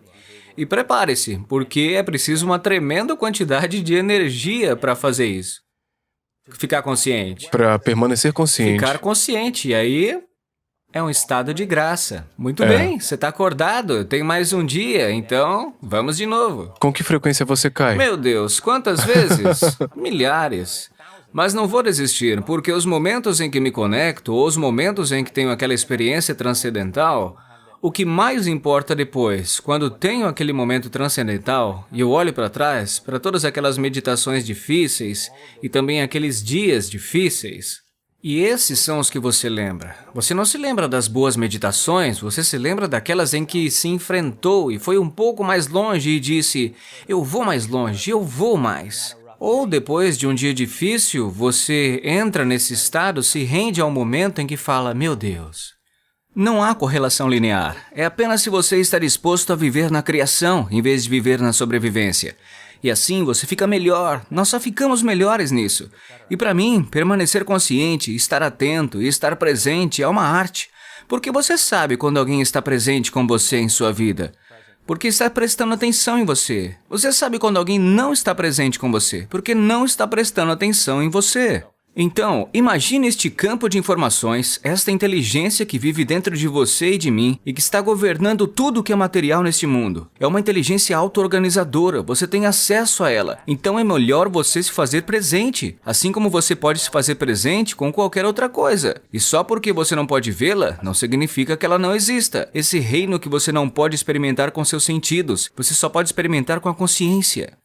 E prepare-se, porque é preciso uma tremenda quantidade de energia para fazer isso. Ficar consciente. Para permanecer consciente. Ficar consciente, e aí é um estado de graça. Muito bem, você está acordado, tem mais um dia, então vamos de novo. Com que frequência você cai? Meu Deus, quantas vezes? Milhares. Mas não vou desistir, porque os momentos em que me conecto, ou os momentos em que tenho aquela experiência transcendental, o que mais importa depois, quando tenho aquele momento transcendental e eu olho para trás, para todas aquelas meditações difíceis e também aqueles dias difíceis, e esses são os que você lembra. Você não se lembra das boas meditações, você se lembra daquelas em que se enfrentou e foi um pouco mais longe e disse, eu vou mais longe, eu vou mais. Ou depois de um dia difícil, você entra nesse estado, se rende ao momento em que fala, meu Deus. Não há correlação linear, é apenas se você está disposto a viver na criação, em vez de viver na sobrevivência. E assim você fica melhor, nós só ficamos melhores nisso. E para mim, permanecer consciente, estar atento e estar presente é uma arte. Porque você sabe quando alguém está presente com você em sua vida. Porque está prestando atenção em você. Você sabe quando alguém não está presente com você, porque não está prestando atenção em você. Então, imagine este campo de informações, esta inteligência que vive dentro de você e de mim e que está governando tudo o que é material neste mundo. É uma inteligência auto-organizadora, você tem acesso a ela. Então é melhor você se fazer presente, assim como você pode se fazer presente com qualquer outra coisa. E só porque você não pode vê-la, não significa que ela não exista. Esse reino que você não pode experimentar com seus sentidos, você só pode experimentar com a consciência.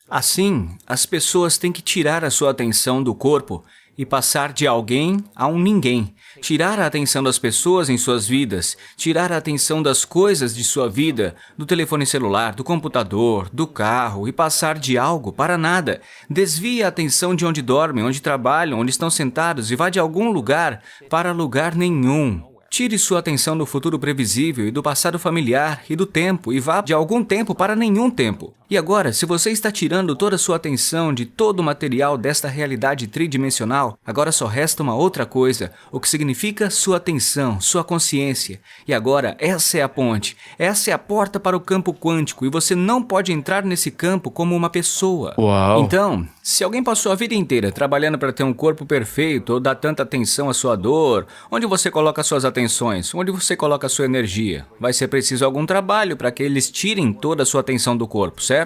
Assim, as pessoas têm que tirar a sua atenção do corpo e passar de alguém a um ninguém. Tirar a atenção das pessoas em suas vidas, tirar a atenção das coisas de sua vida, do telefone celular, do computador, do carro e passar de algo para nada. Desvie a atenção de onde dormem, onde trabalham, onde estão sentados e vá de algum lugar para lugar nenhum. Tire sua atenção do futuro previsível e do passado familiar e do tempo e vá de algum tempo para nenhum tempo. E agora, se você está tirando toda a sua atenção de todo o material desta realidade tridimensional, agora só resta uma outra coisa, o que significa sua atenção, sua consciência. E agora, essa é a ponte, essa é a porta para o campo quântico e você não pode entrar nesse campo como uma pessoa. Uau! Então, se alguém passou a vida inteira trabalhando para ter um corpo perfeito ou dá tanta atenção à sua dor, onde você coloca suas atenções, onde você coloca sua energia, vai ser preciso algum trabalho para que eles tirem toda a sua atenção do corpo, certo?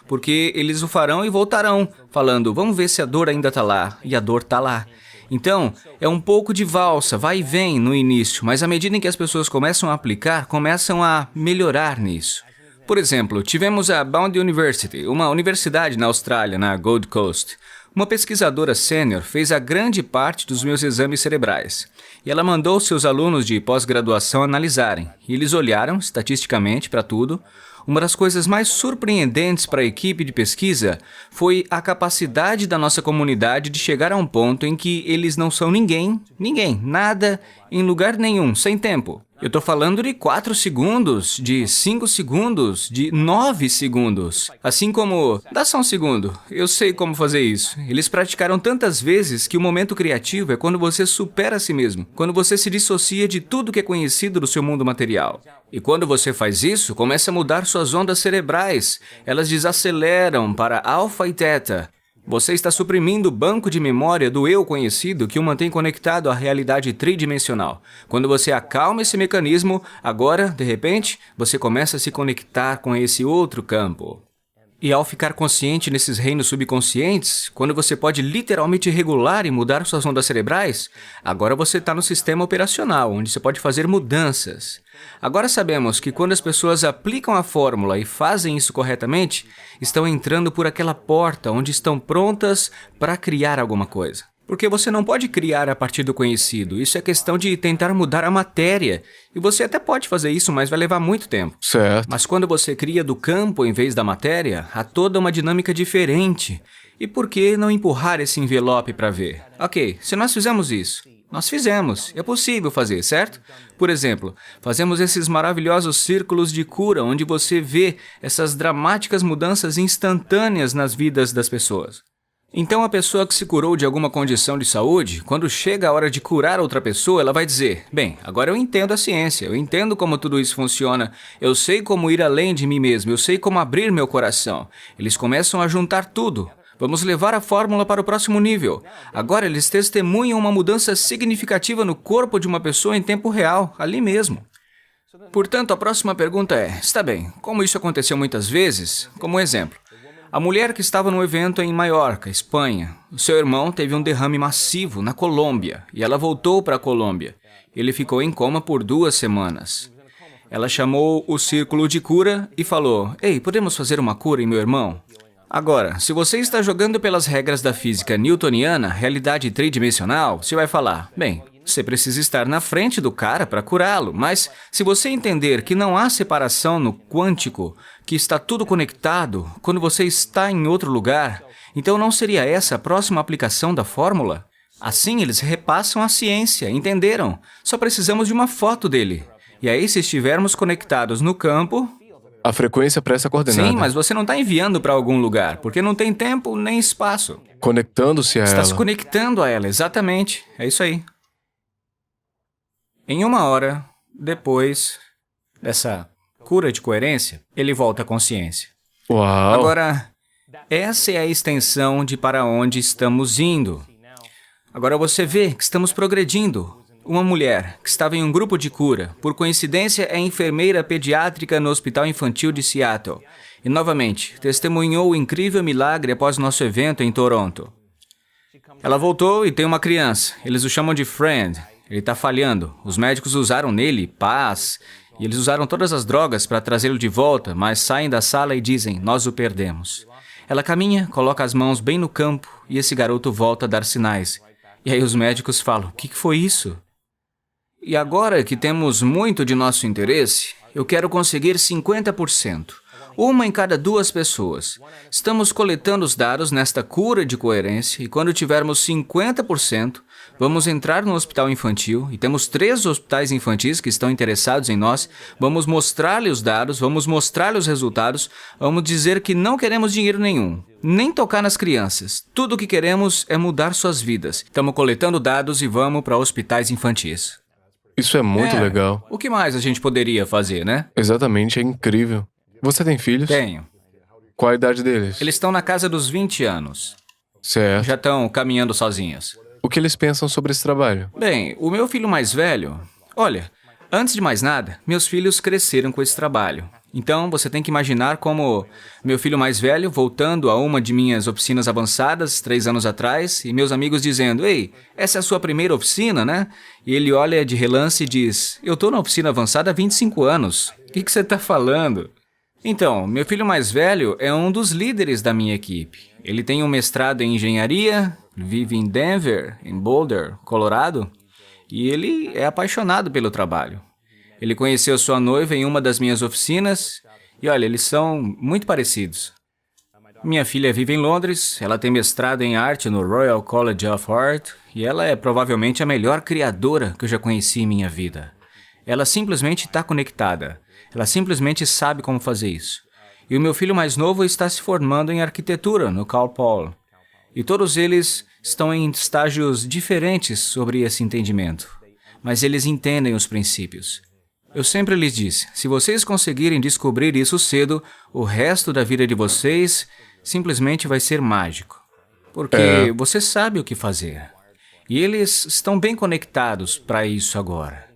Porque eles o farão e voltarão, falando, vamos ver se a dor ainda está lá, e a dor está lá. Então, é um pouco de valsa, vai e vem no início, mas à medida em que as pessoas começam a aplicar, começam a melhorar nisso. Por exemplo, tivemos a Bond University, uma universidade na Austrália, na Gold Coast. Uma pesquisadora sênior fez a grande parte dos meus exames cerebrais. E ela mandou seus alunos de pós-graduação analisarem. E eles olharam, estatisticamente, para tudo. Uma das coisas mais surpreendentes para a equipe de pesquisa foi a capacidade da nossa comunidade de chegar a um ponto em que eles não são ninguém, nada, em lugar nenhum, sem tempo. Eu estou falando de 4 segundos, de 5 segundos, de 9 segundos. Assim como... Dá só um segundo, eu sei como fazer isso. Eles praticaram tantas vezes que o momento criativo é quando você supera a si mesmo. Quando você se dissocia de tudo que é conhecido do seu mundo material. E quando você faz isso, começa a mudar suas ondas cerebrais. Elas desaceleram para alfa e teta. Você está suprimindo o banco de memória do eu conhecido que o mantém conectado à realidade tridimensional. Quando você acalma esse mecanismo, agora, de repente, você começa a se conectar com esse outro campo. E ao ficar consciente nesses reinos subconscientes, quando você pode literalmente regular e mudar suas ondas cerebrais, agora você está no sistema operacional, onde você pode fazer mudanças. Agora sabemos que quando as pessoas aplicam a fórmula e fazem isso corretamente, estão entrando por aquela porta onde estão prontas para criar alguma coisa. Porque você não pode criar a partir do conhecido. Isso é questão de tentar mudar a matéria. E você até pode fazer isso, mas vai levar muito tempo. Certo. Mas quando você cria do campo em vez da matéria, há toda uma dinâmica diferente. E por que não empurrar esse envelope para ver? Ok, se nós fizemos isso, nós fizemos. É possível fazer, certo? Por exemplo, fazemos esses maravilhosos círculos de cura, onde você vê essas dramáticas mudanças instantâneas nas vidas das pessoas. Então, a pessoa que se curou de alguma condição de saúde, quando chega a hora de curar outra pessoa, ela vai dizer: bem, agora eu entendo a ciência, eu entendo como tudo isso funciona, eu sei como ir além de mim mesmo, eu sei como abrir meu coração. Eles começam a juntar tudo. Vamos levar a fórmula para o próximo nível. Agora eles testemunham uma mudança significativa no corpo de uma pessoa em tempo real, ali mesmo. Portanto, a próxima pergunta é: está bem, como isso aconteceu muitas vezes? Como exemplo, a mulher que estava no evento em Maiorca, Espanha, o seu irmão teve um derrame massivo na Colômbia e ela voltou para a Colômbia. Ele ficou em coma por 2 semanas. Ela chamou o círculo de cura e falou: ei, podemos fazer uma cura em meu irmão? Agora, se você está jogando pelas regras da física newtoniana, realidade tridimensional, você vai falar: bem, você precisa estar na frente do cara para curá-lo, mas se você entender que não há separação no quântico, que está tudo conectado, quando você está em outro lugar, então não seria essa a próxima aplicação da fórmula? Assim eles repassam a ciência, entenderam? Só precisamos de uma foto dele. E aí, se estivermos conectados no campo... A frequência para essa coordenada. Sim, mas você não está enviando para algum lugar, porque não tem tempo nem espaço. Conectando-se a Está ela. se conectando a ela, exatamente. É isso aí. Em 1 hora, depois dessa cura de coerência, ele volta à consciência. Uau. Agora, essa é a extensão de para onde estamos indo. Agora você vê que estamos progredindo. Uma mulher que estava em um grupo de cura, por coincidência é enfermeira pediátrica no Hospital Infantil de Seattle. E, novamente, testemunhou o incrível milagre após nosso evento em Toronto. Ela voltou e tem uma criança. Eles o chamam de Friend. Ele está falhando. Os médicos usaram nele paz. E eles usaram todas as drogas para trazê-lo de volta, mas saem da sala e dizem: nós o perdemos. Ela caminha, coloca as mãos bem no campo e esse garoto volta a dar sinais. E aí os médicos falam: o que foi isso? E agora que temos muito de nosso interesse, eu quero conseguir 50%. 1 em cada 2 pessoas. Estamos coletando os dados nesta cura de coerência e quando tivermos 50%, vamos entrar no hospital infantil e temos 3 hospitais infantis que estão interessados em nós. Vamos mostrar-lhe os dados, vamos mostrar-lhe os resultados, vamos dizer que não queremos dinheiro nenhum, nem tocar nas crianças. Tudo o que queremos é mudar suas vidas. Estamos coletando dados e vamos para hospitais infantis. Isso é muito legal. O que mais a gente poderia fazer, né? Exatamente, é incrível. Você tem filhos? Tenho. Qual a idade deles? Eles estão na casa dos 20 anos. Certo. Já estão caminhando sozinhos. O que eles pensam sobre esse trabalho? Bem, o meu filho mais velho... Olha, antes de mais nada, meus filhos cresceram com esse trabalho. Então, você tem que imaginar como meu filho mais velho voltando a uma de minhas oficinas avançadas 3 anos atrás e meus amigos dizendo: ei, essa é a sua primeira oficina, né? E ele olha de relance e diz: eu estou na oficina avançada há 25 anos. O que você está falando? Então, meu filho mais velho é um dos líderes da minha equipe. Ele tem um mestrado em engenharia, vive em Denver, em Boulder, Colorado, e ele é apaixonado pelo trabalho. Ele conheceu sua noiva em uma das minhas oficinas e, olha, eles são muito parecidos. Minha filha vive em Londres, ela tem mestrado em arte no Royal College of Art e ela é provavelmente a melhor criadora que eu já conheci em minha vida. Ela simplesmente está conectada. Ela simplesmente sabe como fazer isso. E o meu filho mais novo está se formando em arquitetura no Cal Poly. E todos eles estão em estágios diferentes sobre esse entendimento. Mas eles entendem os princípios. Eu sempre lhes disse, se vocês conseguirem descobrir isso cedo, o resto da vida de vocês simplesmente vai ser mágico. Porque você sabe o que fazer. E eles estão bem conectados para isso agora.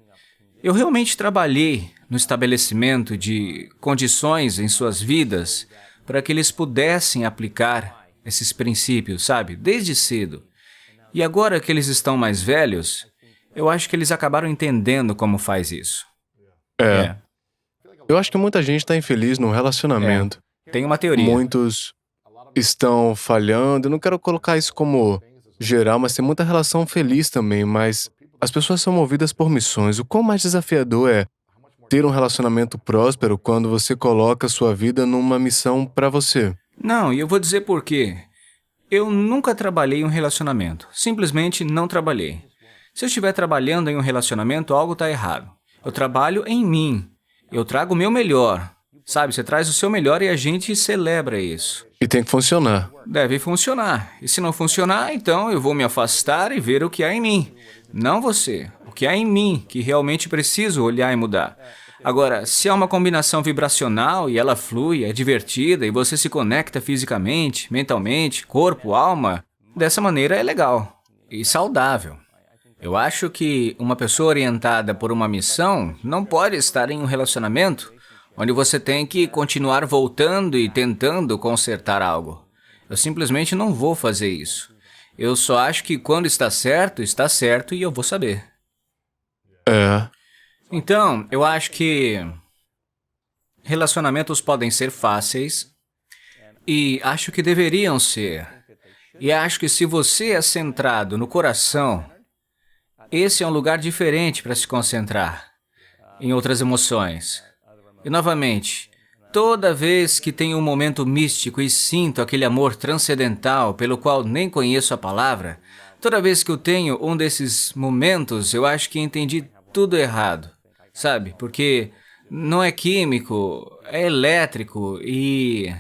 Eu realmente trabalhei no estabelecimento de condições em suas vidas para que eles pudessem aplicar esses princípios, sabe? Desde cedo. E agora que eles estão mais velhos, eu acho que eles acabaram entendendo como faz isso. Eu acho que muita gente está infeliz no relacionamento. Tem uma teoria. Muitos estão falhando. Eu não quero colocar isso como geral, mas tem muita relação feliz também, mas as pessoas são movidas por missões. O quão mais desafiador é ter um relacionamento próspero quando você coloca sua vida numa missão pra você? Não, e eu vou dizer por quê. Eu nunca trabalhei em um relacionamento. Simplesmente não trabalhei. Se eu estiver trabalhando em um relacionamento, algo está errado. Eu trabalho em mim. Eu trago o meu melhor. Sabe, você traz o seu melhor e a gente celebra isso. E tem que funcionar. Deve funcionar. E se não funcionar, então eu vou me afastar e ver o que há em mim. Não você. O que há em mim, que realmente preciso olhar e mudar. Agora, se há uma combinação vibracional e ela flui, é divertida e você se conecta fisicamente, mentalmente, corpo, alma, dessa maneira é legal e saudável. Eu acho que uma pessoa orientada por uma missão não pode estar em um relacionamento onde você tem que continuar voltando e tentando consertar algo. Eu simplesmente não vou fazer isso. Eu só acho que quando está certo e eu vou saber. É. Então, eu acho que relacionamentos podem ser fáceis e acho que deveriam ser. E acho que se você é centrado no coração, esse é um lugar diferente para se concentrar em outras emoções. E novamente, toda vez que tenho um momento místico e sinto aquele amor transcendental pelo qual nem conheço a palavra, toda vez que eu tenho um desses momentos, eu acho que entendi tudo errado, sabe? Porque não é químico, é elétrico e...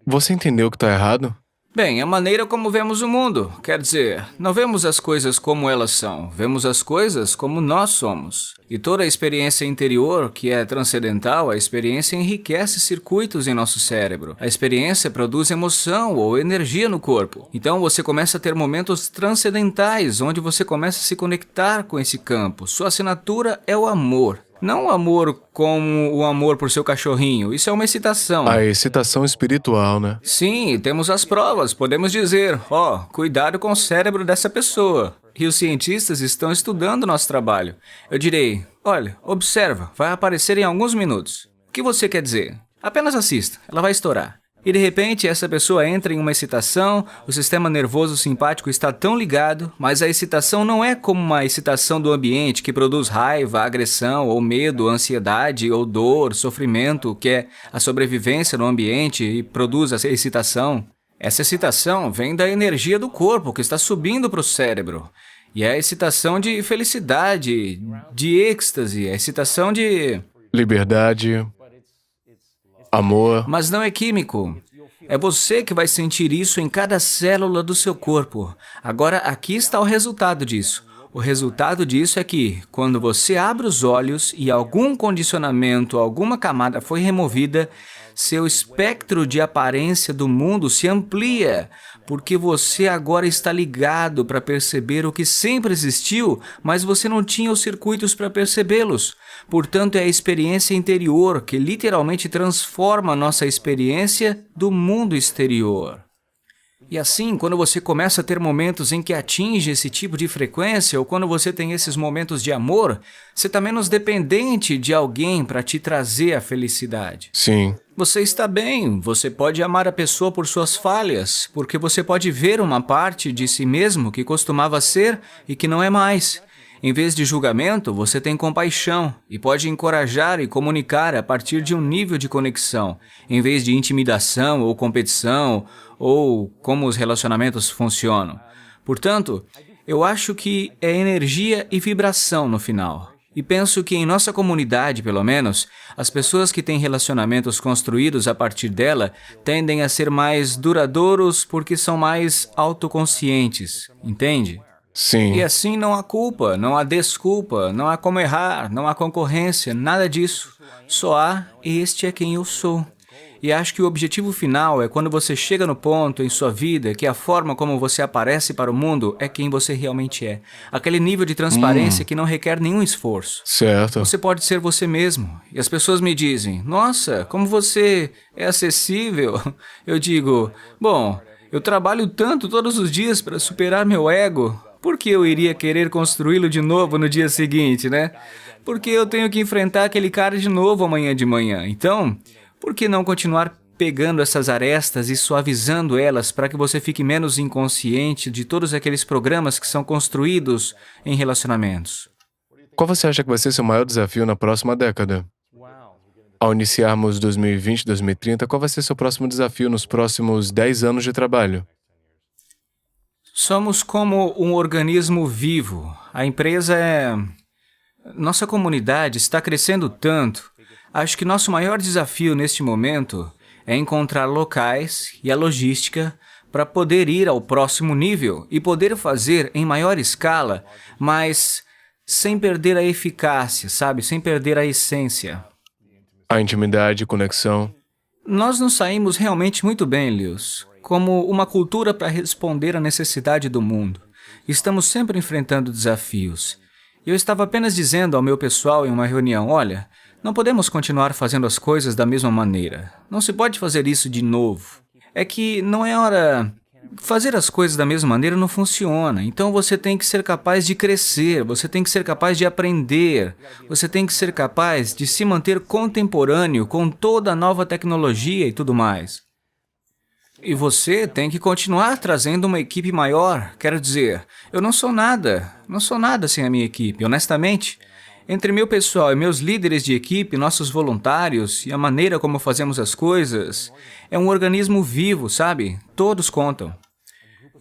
Você entendeu que tá errado? Bem, a maneira como vemos o mundo. Quer dizer, não vemos as coisas como elas são, vemos as coisas como nós somos. E toda a experiência interior, que é transcendental, a experiência enriquece circuitos em nosso cérebro. A experiência produz emoção ou energia no corpo. Então você começa a ter momentos transcendentais, onde você começa a se conectar com esse campo. Sua assinatura é o amor. Não o amor como o amor por seu cachorrinho. Isso é uma excitação. A excitação espiritual, né? Sim, temos as provas. Podemos dizer, cuidado com o cérebro dessa pessoa. E os cientistas estão estudando nosso trabalho. Eu direi, olha, observa, vai aparecer em alguns minutos. O que você quer dizer? Apenas assista, ela vai estourar. E de repente essa pessoa entra em uma excitação, o sistema nervoso simpático está tão ligado, mas a excitação não é como uma excitação do ambiente que produz raiva, agressão, ou medo, ansiedade, ou dor, sofrimento, que é a sobrevivência no ambiente e produz essa excitação. Essa excitação vem da energia do corpo que está subindo para o cérebro. E é a excitação de felicidade, de êxtase, a excitação de... liberdade, amor. Mas não é químico. É você que vai sentir isso em cada célula do seu corpo. Agora, aqui está o resultado disso. O resultado disso é que, quando você abre os olhos e algum condicionamento, alguma camada foi removida, seu espectro de aparência do mundo se amplia, porque você agora está ligado para perceber o que sempre existiu, mas você não tinha os circuitos para percebê-los. Portanto, é a experiência interior que literalmente transforma a nossa experiência do mundo exterior. E assim, quando você começa a ter momentos em que atinge esse tipo de frequência, ou quando você tem esses momentos de amor, você está menos dependente de alguém para te trazer a felicidade. Sim. Você está bem, você pode amar a pessoa por suas falhas, porque você pode ver uma parte de si mesmo que costumava ser e que não é mais. Em vez de julgamento, você tem compaixão e pode encorajar e comunicar a partir de um nível de conexão, em vez de intimidação ou competição, ou como os relacionamentos funcionam. Portanto, eu acho que é energia e vibração no final. E penso que em nossa comunidade, pelo menos, as pessoas que têm relacionamentos construídos a partir dela tendem a ser mais duradouros porque são mais autoconscientes, entende? Sim. E assim não há culpa, não há desculpa, não há como errar, não há concorrência, nada disso. Só há este é quem eu sou. E acho que o objetivo final é quando você chega no ponto em sua vida que a forma como você aparece para o mundo é quem você realmente é. Aquele nível de transparência que não requer nenhum esforço. Certo. Você pode ser você mesmo. E as pessoas me dizem, nossa, como você é acessível. Eu digo, bom, eu trabalho tanto todos os dias para superar meu ego. Por que eu iria querer construí-lo de novo no dia seguinte, né? Porque eu tenho que enfrentar aquele cara de novo amanhã de manhã. Então, por que não continuar pegando essas arestas e suavizando elas para que você fique menos inconsciente de todos aqueles programas que são construídos em relacionamentos. Qual você acha que vai ser seu maior desafio na próxima década? Ao iniciarmos 2020, 2030, qual vai ser seu próximo desafio nos próximos 10 anos de trabalho? Somos como um organismo vivo. A empresa é... Nossa comunidade está crescendo tanto. Acho que nosso maior desafio neste momento é encontrar locais e a logística para poder ir ao próximo nível e poder fazer em maior escala, mas sem perder a eficácia, sabe? Sem perder a essência. A intimidade, conexão. Nós nos saímos realmente muito bem, Lewis, como uma cultura para responder à necessidade do mundo. Estamos sempre enfrentando desafios. Eu estava apenas dizendo ao meu pessoal em uma reunião, olha, não podemos continuar fazendo as coisas da mesma maneira. Não se pode fazer isso de novo. É que não é hora... Fazer as coisas da mesma maneira não funciona. Então você tem que ser capaz de crescer, você tem que ser capaz de aprender, você tem que ser capaz de se manter contemporâneo com toda a nova tecnologia e tudo mais. E você tem que continuar trazendo uma equipe maior. Quero dizer, eu não sou nada sem a minha equipe, honestamente. Entre meu pessoal e meus líderes de equipe, nossos voluntários e a maneira como fazemos as coisas, é um organismo vivo, sabe? Todos contam.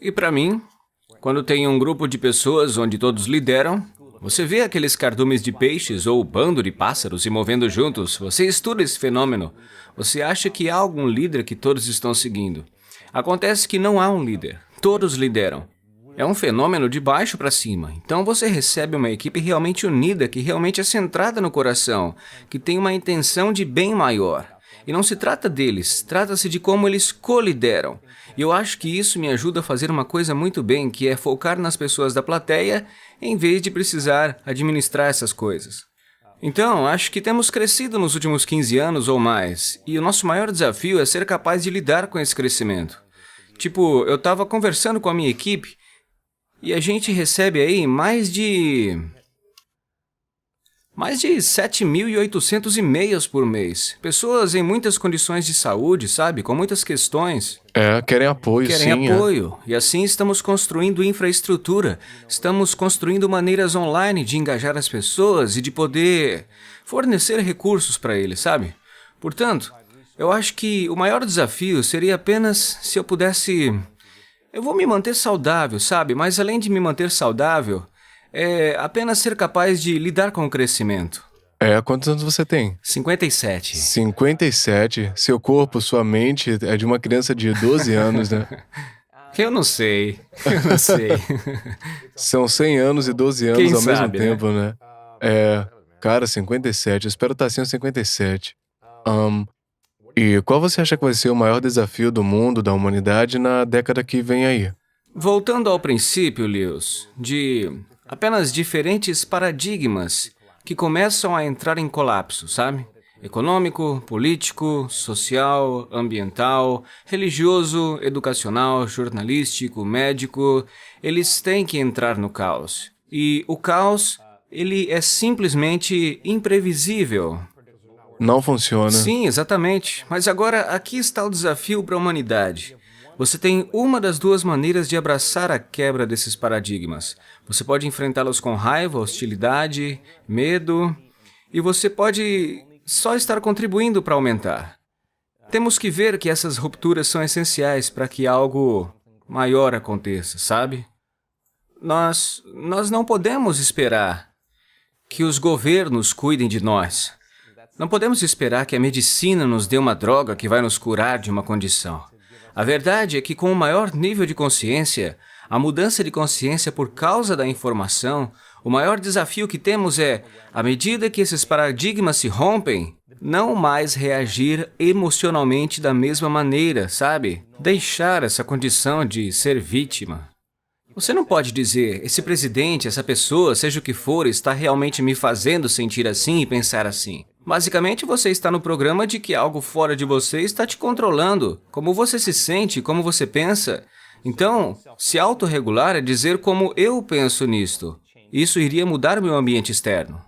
E para mim, quando tem um grupo de pessoas onde todos lideram, você vê aqueles cardumes de peixes ou bando de pássaros se movendo juntos, você estuda esse fenômeno, você acha que há algum líder que todos estão seguindo. Acontece que não há um líder, todos lideram. É um fenômeno de baixo para cima. Então você recebe uma equipe realmente unida, que realmente é centrada no coração, que tem uma intenção de bem maior. E não se trata deles, trata-se de como eles colideram. E eu acho que isso me ajuda a fazer uma coisa muito bem, que é focar nas pessoas da plateia, em vez de precisar administrar essas coisas. Então, acho que temos crescido nos últimos 15 anos ou mais, e o nosso maior desafio é ser capaz de lidar com esse crescimento. Tipo, eu estava conversando com a minha equipe, e a gente recebe aí mais de 7.800 e-mails por mês. Pessoas em muitas condições de saúde, sabe? Com muitas questões. Querem apoio, sim. Querem apoio. E assim estamos construindo infraestrutura. Estamos construindo maneiras online de engajar as pessoas e de poder fornecer recursos para eles, sabe? Portanto, eu acho que o maior desafio seria apenas se eu pudesse... Eu vou me manter saudável, sabe? Mas além de me manter saudável, é apenas ser capaz de lidar com o crescimento. Quantos anos você tem? 57. 57? Seu corpo, sua mente é de uma criança de 12 anos, né? Eu não sei. São 100 anos e 12 anos Quem ao mesmo sabe, tempo, né? Cara, 57. Eu espero estar assim aos 57. E qual você acha que vai ser o maior desafio do mundo, da humanidade, na década que vem aí? Voltando ao princípio, Lewis, de apenas diferentes paradigmas que começam a entrar em colapso, sabe? Econômico, político, social, ambiental, religioso, educacional, jornalístico, médico, eles têm que entrar no caos. E o caos, ele é simplesmente imprevisível. Não funciona. Sim, exatamente. Mas agora, aqui está o desafio para a humanidade. Você tem uma das duas maneiras de abraçar a quebra desses paradigmas. Você pode enfrentá-los com raiva, hostilidade, medo, e você pode só estar contribuindo para aumentar. Temos que ver que essas rupturas são essenciais para que algo maior aconteça, sabe? Nós não podemos esperar que os governos cuidem de nós. Não podemos esperar que a medicina nos dê uma droga que vai nos curar de uma condição. A verdade é que com o maior nível de consciência, a mudança de consciência por causa da informação, o maior desafio que temos é, à medida que esses paradigmas se rompem, não mais reagir emocionalmente da mesma maneira, sabe? Deixar essa condição de ser vítima. Você não pode dizer, esse presidente, essa pessoa, seja o que for, está realmente me fazendo sentir assim e pensar assim. Basicamente, você está no programa de que algo fora de você está te controlando. Como você se sente, como você pensa. Então, se autorregular é dizer como eu penso nisto. Isso iria mudar meu ambiente externo.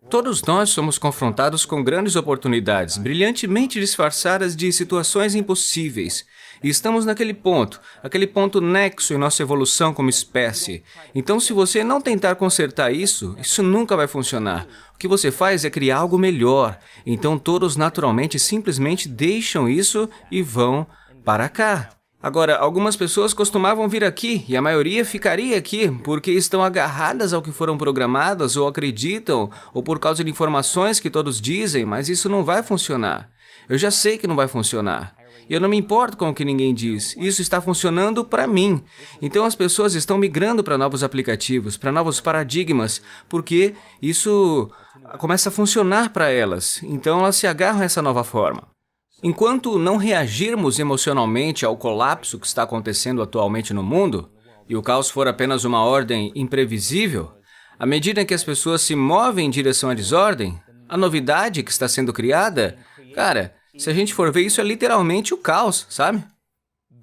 Todos nós somos confrontados com grandes oportunidades, brilhantemente disfarçadas de situações impossíveis. E estamos naquele ponto nexo em nossa evolução como espécie. Então, se você não tentar consertar isso nunca vai funcionar. O que você faz é criar algo melhor. Então, todos naturalmente simplesmente deixam isso e vão para cá. Agora, algumas pessoas costumavam vir aqui, e a maioria ficaria aqui, porque estão agarradas ao que foram programadas, ou acreditam, ou por causa de informações que todos dizem, mas isso não vai funcionar. Eu já sei que não vai funcionar. E eu não me importo com o que ninguém diz. Isso está funcionando para mim. Então as pessoas estão migrando para novos aplicativos, para novos paradigmas, porque isso começa a funcionar para elas. Então elas se agarram a essa nova forma. Enquanto não reagirmos emocionalmente ao colapso que está acontecendo atualmente no mundo, e o caos for apenas uma ordem imprevisível, à medida que as pessoas se movem em direção à desordem, a novidade que está sendo criada, cara, se a gente for ver, isso é literalmente o caos, sabe?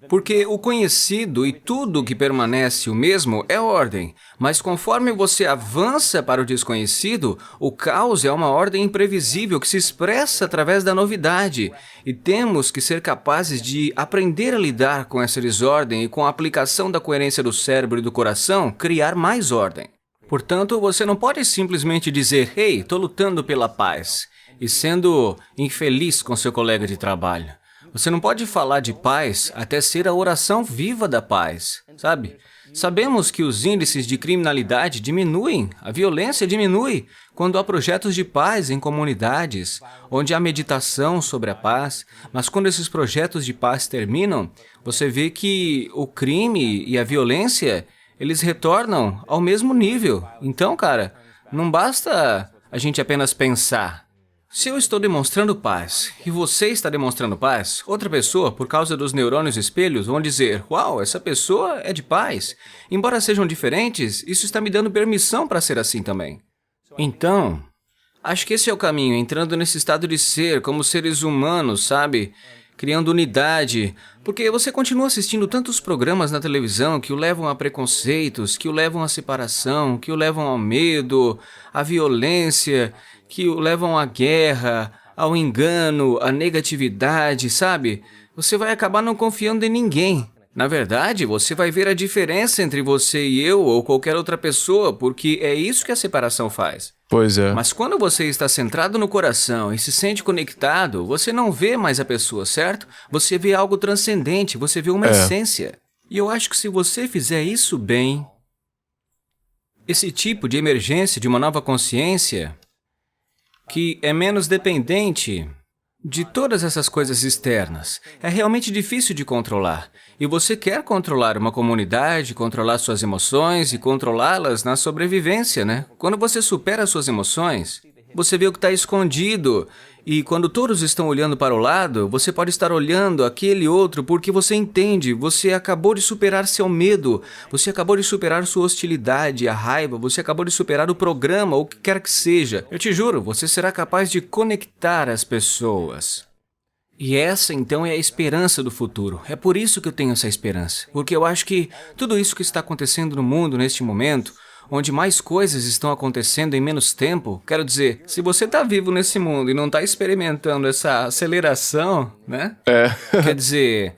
Porque o conhecido e tudo que permanece o mesmo é ordem, mas conforme você avança para o desconhecido, o caos é uma ordem imprevisível que se expressa através da novidade. E temos que ser capazes de aprender a lidar com essa desordem e com a aplicação da coerência do cérebro e do coração, criar mais ordem. Portanto, você não pode simplesmente dizer, "Ei, estou lutando pela paz", e sendo infeliz com seu colega de trabalho. Você não pode falar de paz até ser a oração viva da paz, sabe? Sabemos que os índices de criminalidade diminuem, a violência diminui, quando há projetos de paz em comunidades, onde há meditação sobre a paz, mas quando esses projetos de paz terminam, você vê que o crime e a violência, eles retornam ao mesmo nível. Então, cara, não basta a gente apenas pensar. Se eu estou demonstrando paz e você está demonstrando paz, outra pessoa, por causa dos neurônios espelhos, vão dizer, "Uau, essa pessoa é de paz." Embora sejam diferentes, isso está me dando permissão para ser assim também. Então, acho que esse é o caminho, entrando nesse estado de ser, como seres humanos, sabe? Criando unidade, porque você continua assistindo tantos programas na televisão que o levam a preconceitos, que o levam à separação, que o levam ao medo, à violência, que o levam à guerra, ao engano, à negatividade, sabe? Você vai acabar não confiando em ninguém. Na verdade, você vai ver a diferença entre você e eu ou qualquer outra pessoa, porque é isso que a separação faz. Pois é. Mas quando você está centrado no coração e se sente conectado, você não vê mais a pessoa, certo? Você vê algo transcendente, você vê uma essência. E eu acho que se você fizer isso bem, esse tipo de emergência de uma nova consciência, que é menos dependente de todas essas coisas externas, é realmente difícil de controlar. E você quer controlar uma comunidade, controlar suas emoções e controlá-las na sobrevivência, né? Quando você supera suas emoções, você vê o que está escondido. E quando todos estão olhando para o lado, você pode estar olhando aquele outro porque você entende, você acabou de superar seu medo, você acabou de superar sua hostilidade, a raiva, você acabou de superar o programa, ou o que quer que seja. Eu te juro, você será capaz de conectar as pessoas. E essa, então, é a esperança do futuro. É por isso que eu tenho essa esperança. Porque eu acho que tudo isso que está acontecendo no mundo neste momento, onde mais coisas estão acontecendo em menos tempo, quero dizer, se você está vivo nesse mundo e não está experimentando essa aceleração, né? Quer dizer,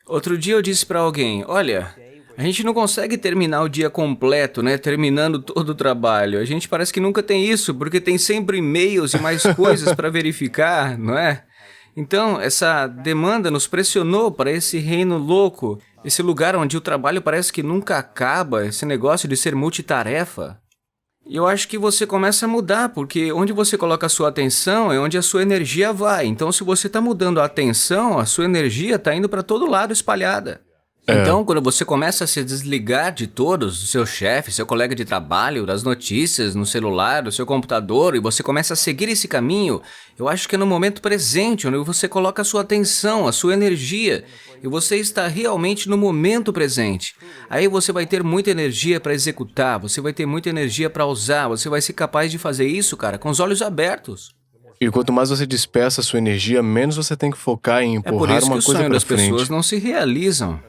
outro dia eu disse para alguém, olha, a gente não consegue terminar o dia completo, né? Terminando todo o trabalho. A gente parece que nunca tem isso, porque tem sempre e-mails e mais coisas para verificar, não é? Então, essa demanda nos pressionou para esse reino louco, esse lugar onde o trabalho parece que nunca acaba, esse negócio de ser multitarefa. E eu acho que você começa a mudar, porque onde você coloca a sua atenção é onde a sua energia vai. Então, se você está mudando a atenção, a sua energia está indo para todo lado espalhada. Então, quando você começa a se desligar de todos, do seu chefe, seu colega de trabalho, das notícias, no celular, do seu computador, e você começa a seguir esse caminho, eu acho que é no momento presente, onde você coloca a sua atenção, a sua energia, e você está realmente no momento presente. Aí você vai ter muita energia para executar, você vai ter muita energia para usar, você vai ser capaz de fazer isso, cara, com os olhos abertos. E quanto mais você dispersa a sua energia, menos você tem que focar em É por empurrar isso que uma o coisa sonho para das pessoas frente. não se realizam.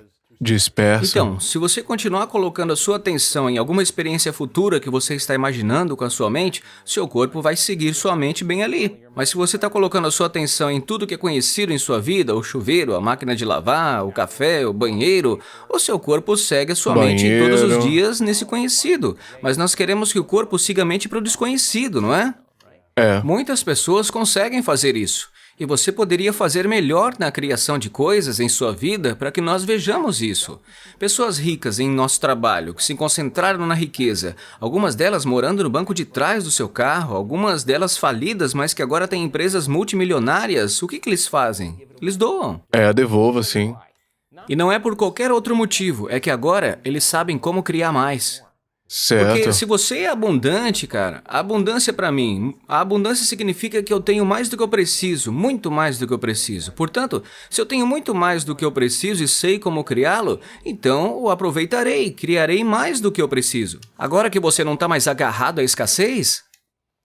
disperso. Então, se você continuar colocando a sua atenção em alguma experiência futura que você está imaginando com a sua mente, seu corpo vai seguir sua mente bem ali. Mas se você está colocando a sua atenção em tudo que é conhecido em sua vida, o chuveiro, a máquina de lavar, o café, o banheiro, o seu corpo segue a sua mente todos os Banheiro. dias nesse conhecido. Mas nós queremos que o corpo siga a mente para o desconhecido, não é? É. Muitas pessoas conseguem fazer isso. E você poderia fazer melhor na criação de coisas em sua vida para que nós vejamos isso. Pessoas ricas em nosso trabalho, que se concentraram na riqueza, algumas delas morando no banco de trás do seu carro, algumas delas falidas, mas que agora têm empresas multimilionárias, o que eles fazem? Eles doam. Devolva, sim. E não é por qualquer outro motivo, é que agora eles sabem como criar mais. Certo. Porque se você é abundante, cara, a abundância para mim, a abundância significa que eu tenho mais do que eu preciso, muito mais do que eu preciso. Portanto, se eu tenho muito mais do que eu preciso e sei como criá-lo, então o aproveitarei, criarei mais do que eu preciso. Agora que você não está mais agarrado à escassez,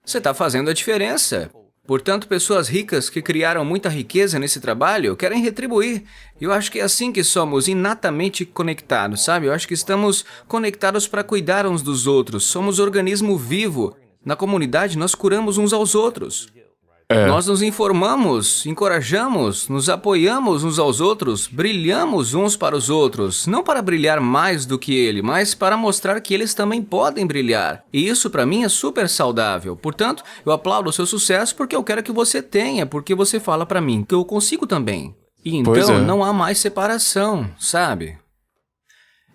você está fazendo a diferença. Portanto, pessoas ricas que criaram muita riqueza nesse trabalho querem retribuir. Eu acho que é assim que somos inatamente conectados, sabe? Eu acho que estamos conectados para cuidar uns dos outros. Somos organismo vivo. Na comunidade, nós curamos uns aos outros. Nós nos informamos, encorajamos, nos apoiamos uns aos outros, brilhamos uns para os outros, não para brilhar mais do que ele, mas para mostrar que eles também podem brilhar. E isso para mim é super saudável. Portanto, eu aplaudo o seu sucesso porque eu quero que você tenha, porque você fala para mim que eu consigo também. E Pois então é. não há mais separação, sabe?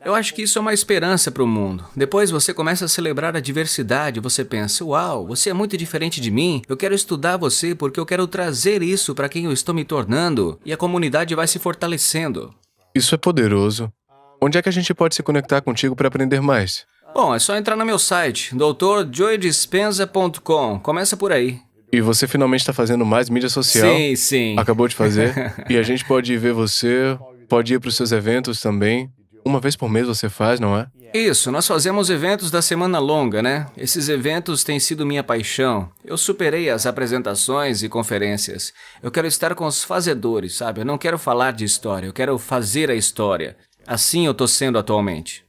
Eu acho que isso é uma esperança para o mundo. Depois você começa a celebrar a diversidade, você pensa, uau, você é muito diferente de mim, eu quero estudar você porque eu quero trazer isso para quem eu estou me tornando, e a comunidade vai se fortalecendo. Isso é poderoso. Onde é que a gente pode se conectar contigo para aprender mais? Bom, é só entrar no meu site, drjoydispenza.com, começa por aí. E você finalmente está fazendo mais mídia social. Sim, sim. Acabou de fazer. E a gente pode ir ver você, pode ir para os seus eventos também. Uma vez por mês você faz, não é? Isso, nós fazemos eventos da semana longa, né? Esses eventos têm sido minha paixão. Eu superei as apresentações e conferências. Eu quero estar com os fazedores, sabe? Eu não quero falar de história, eu quero fazer a história. Assim eu tô sendo atualmente.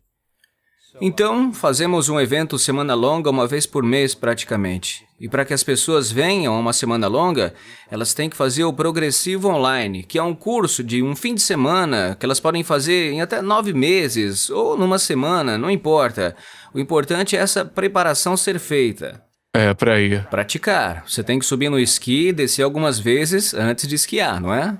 Então, fazemos um evento semana longa uma vez por mês praticamente. E para que as pessoas venham a uma semana longa, elas têm que fazer o Progressivo Online, que é um curso de um fim de semana que elas podem fazer em até 9 meses ou numa semana, não importa. O importante é essa preparação ser feita. Para ir. Praticar. Você tem que subir no esqui e descer algumas vezes antes de esquiar, não é?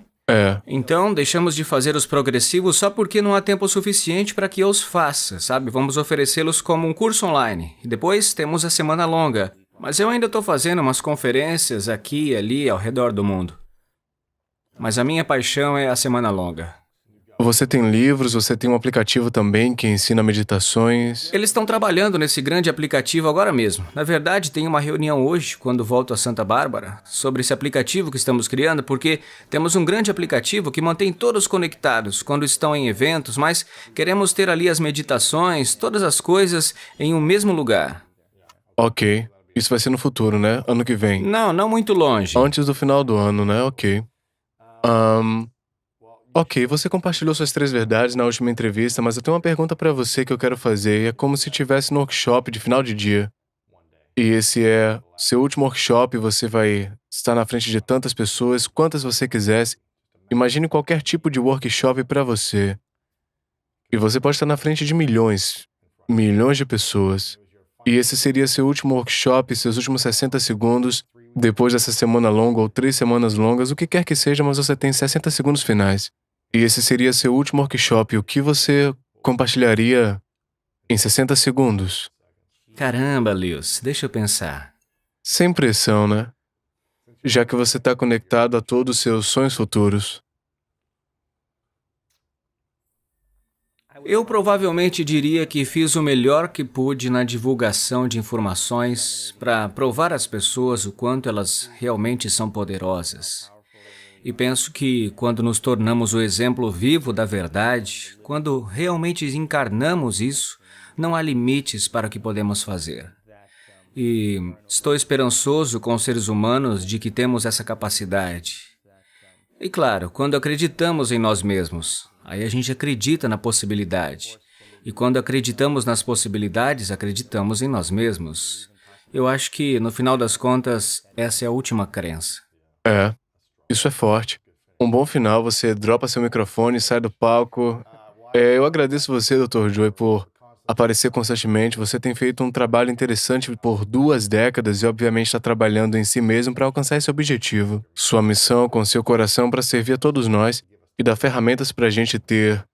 Então, deixamos de fazer os progressivos só porque não há tempo suficiente para que eu os faça, sabe? Vamos oferecê-los como um curso online. E depois temos a semana longa. Mas eu ainda estou fazendo umas conferências aqui e ali ao redor do mundo. Mas a minha paixão é a semana longa. Você tem livros, você tem um aplicativo também que ensina meditações. Eles estão trabalhando nesse grande aplicativo agora mesmo. Na verdade, tem uma reunião hoje, quando volto a Santa Bárbara, sobre esse aplicativo que estamos criando, porque temos um grande aplicativo que mantém todos conectados quando estão em eventos, mas queremos ter ali as meditações, todas as coisas em um mesmo lugar. Ok. Isso vai ser no futuro, né? Ano que vem. Não muito longe. Antes do final do ano, né? Ok. Ok, você compartilhou suas 3 verdades na última entrevista, mas eu tenho uma pergunta para você que eu quero fazer. E é como se estivesse no workshop de final de dia. E esse é seu último workshop, você vai estar na frente de tantas pessoas, quantas você quisesse. Imagine qualquer tipo de workshop para você. E você pode estar na frente de milhões de pessoas. E esse seria seu último workshop, seus últimos 60 segundos, depois dessa semana longa ou 3 semanas longas, o que quer que seja, mas você tem 60 segundos finais. E esse seria seu último workshop. O que você compartilharia em 60 segundos? Caramba, Lewis, deixa eu pensar. Sem pressão, né? Já que você está conectado a todos os seus sonhos futuros. Eu provavelmente diria que fiz o melhor que pude na divulgação de informações para provar às pessoas o quanto elas realmente são poderosas. E penso que quando nos tornamos o exemplo vivo da verdade, quando realmente encarnamos isso, não há limites para o que podemos fazer. E estou esperançoso com os seres humanos de que temos essa capacidade. E claro, quando acreditamos em nós mesmos, Aí a gente acredita na possibilidade. E quando acreditamos nas possibilidades, acreditamos em nós mesmos. Eu acho que, no final das contas, essa é a última crença. É, isso é forte. Um bom final, você dropa seu microfone, sai do palco. Eu agradeço você, Dr. Joe, por aparecer constantemente. Você tem feito um trabalho interessante por 2 décadas e, obviamente, está trabalhando em si mesmo para alcançar esse objetivo. Sua missão com seu coração para servir a todos nós e dar ferramentas para a gente ter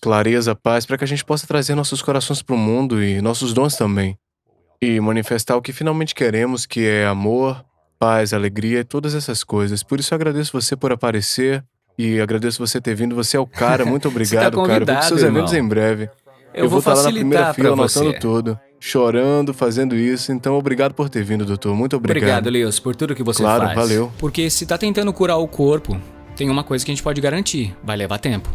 clareza, paz, para que a gente possa trazer nossos corações para o mundo e nossos dons também. E manifestar o que finalmente queremos, que é amor, paz, alegria e todas essas coisas. Por isso eu agradeço você por aparecer e agradeço você ter vindo. Você é o cara. Muito obrigado, Você tá cara. Vou para seus convidado, eventos irmão. em breve. Eu vou estar lá na primeira facilitar fila pra anotando você. tudo, chorando, fazendo isso. Então, obrigado por ter vindo, doutor. Muito obrigado. Obrigado, Lewis, por tudo que você Claro, faz. valeu. Porque se tá tentando curar o corpo, tem uma coisa que a gente pode garantir: vai levar tempo.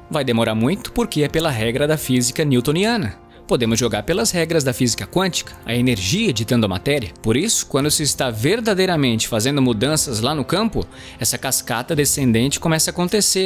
Vai demorar muito porque é pela regra da física newtoniana. Podemos jogar pelas regras da física quântica, a energia ditando a matéria. Por isso, quando se está verdadeiramente fazendo mudanças lá no campo, essa cascata descendente começa a acontecer.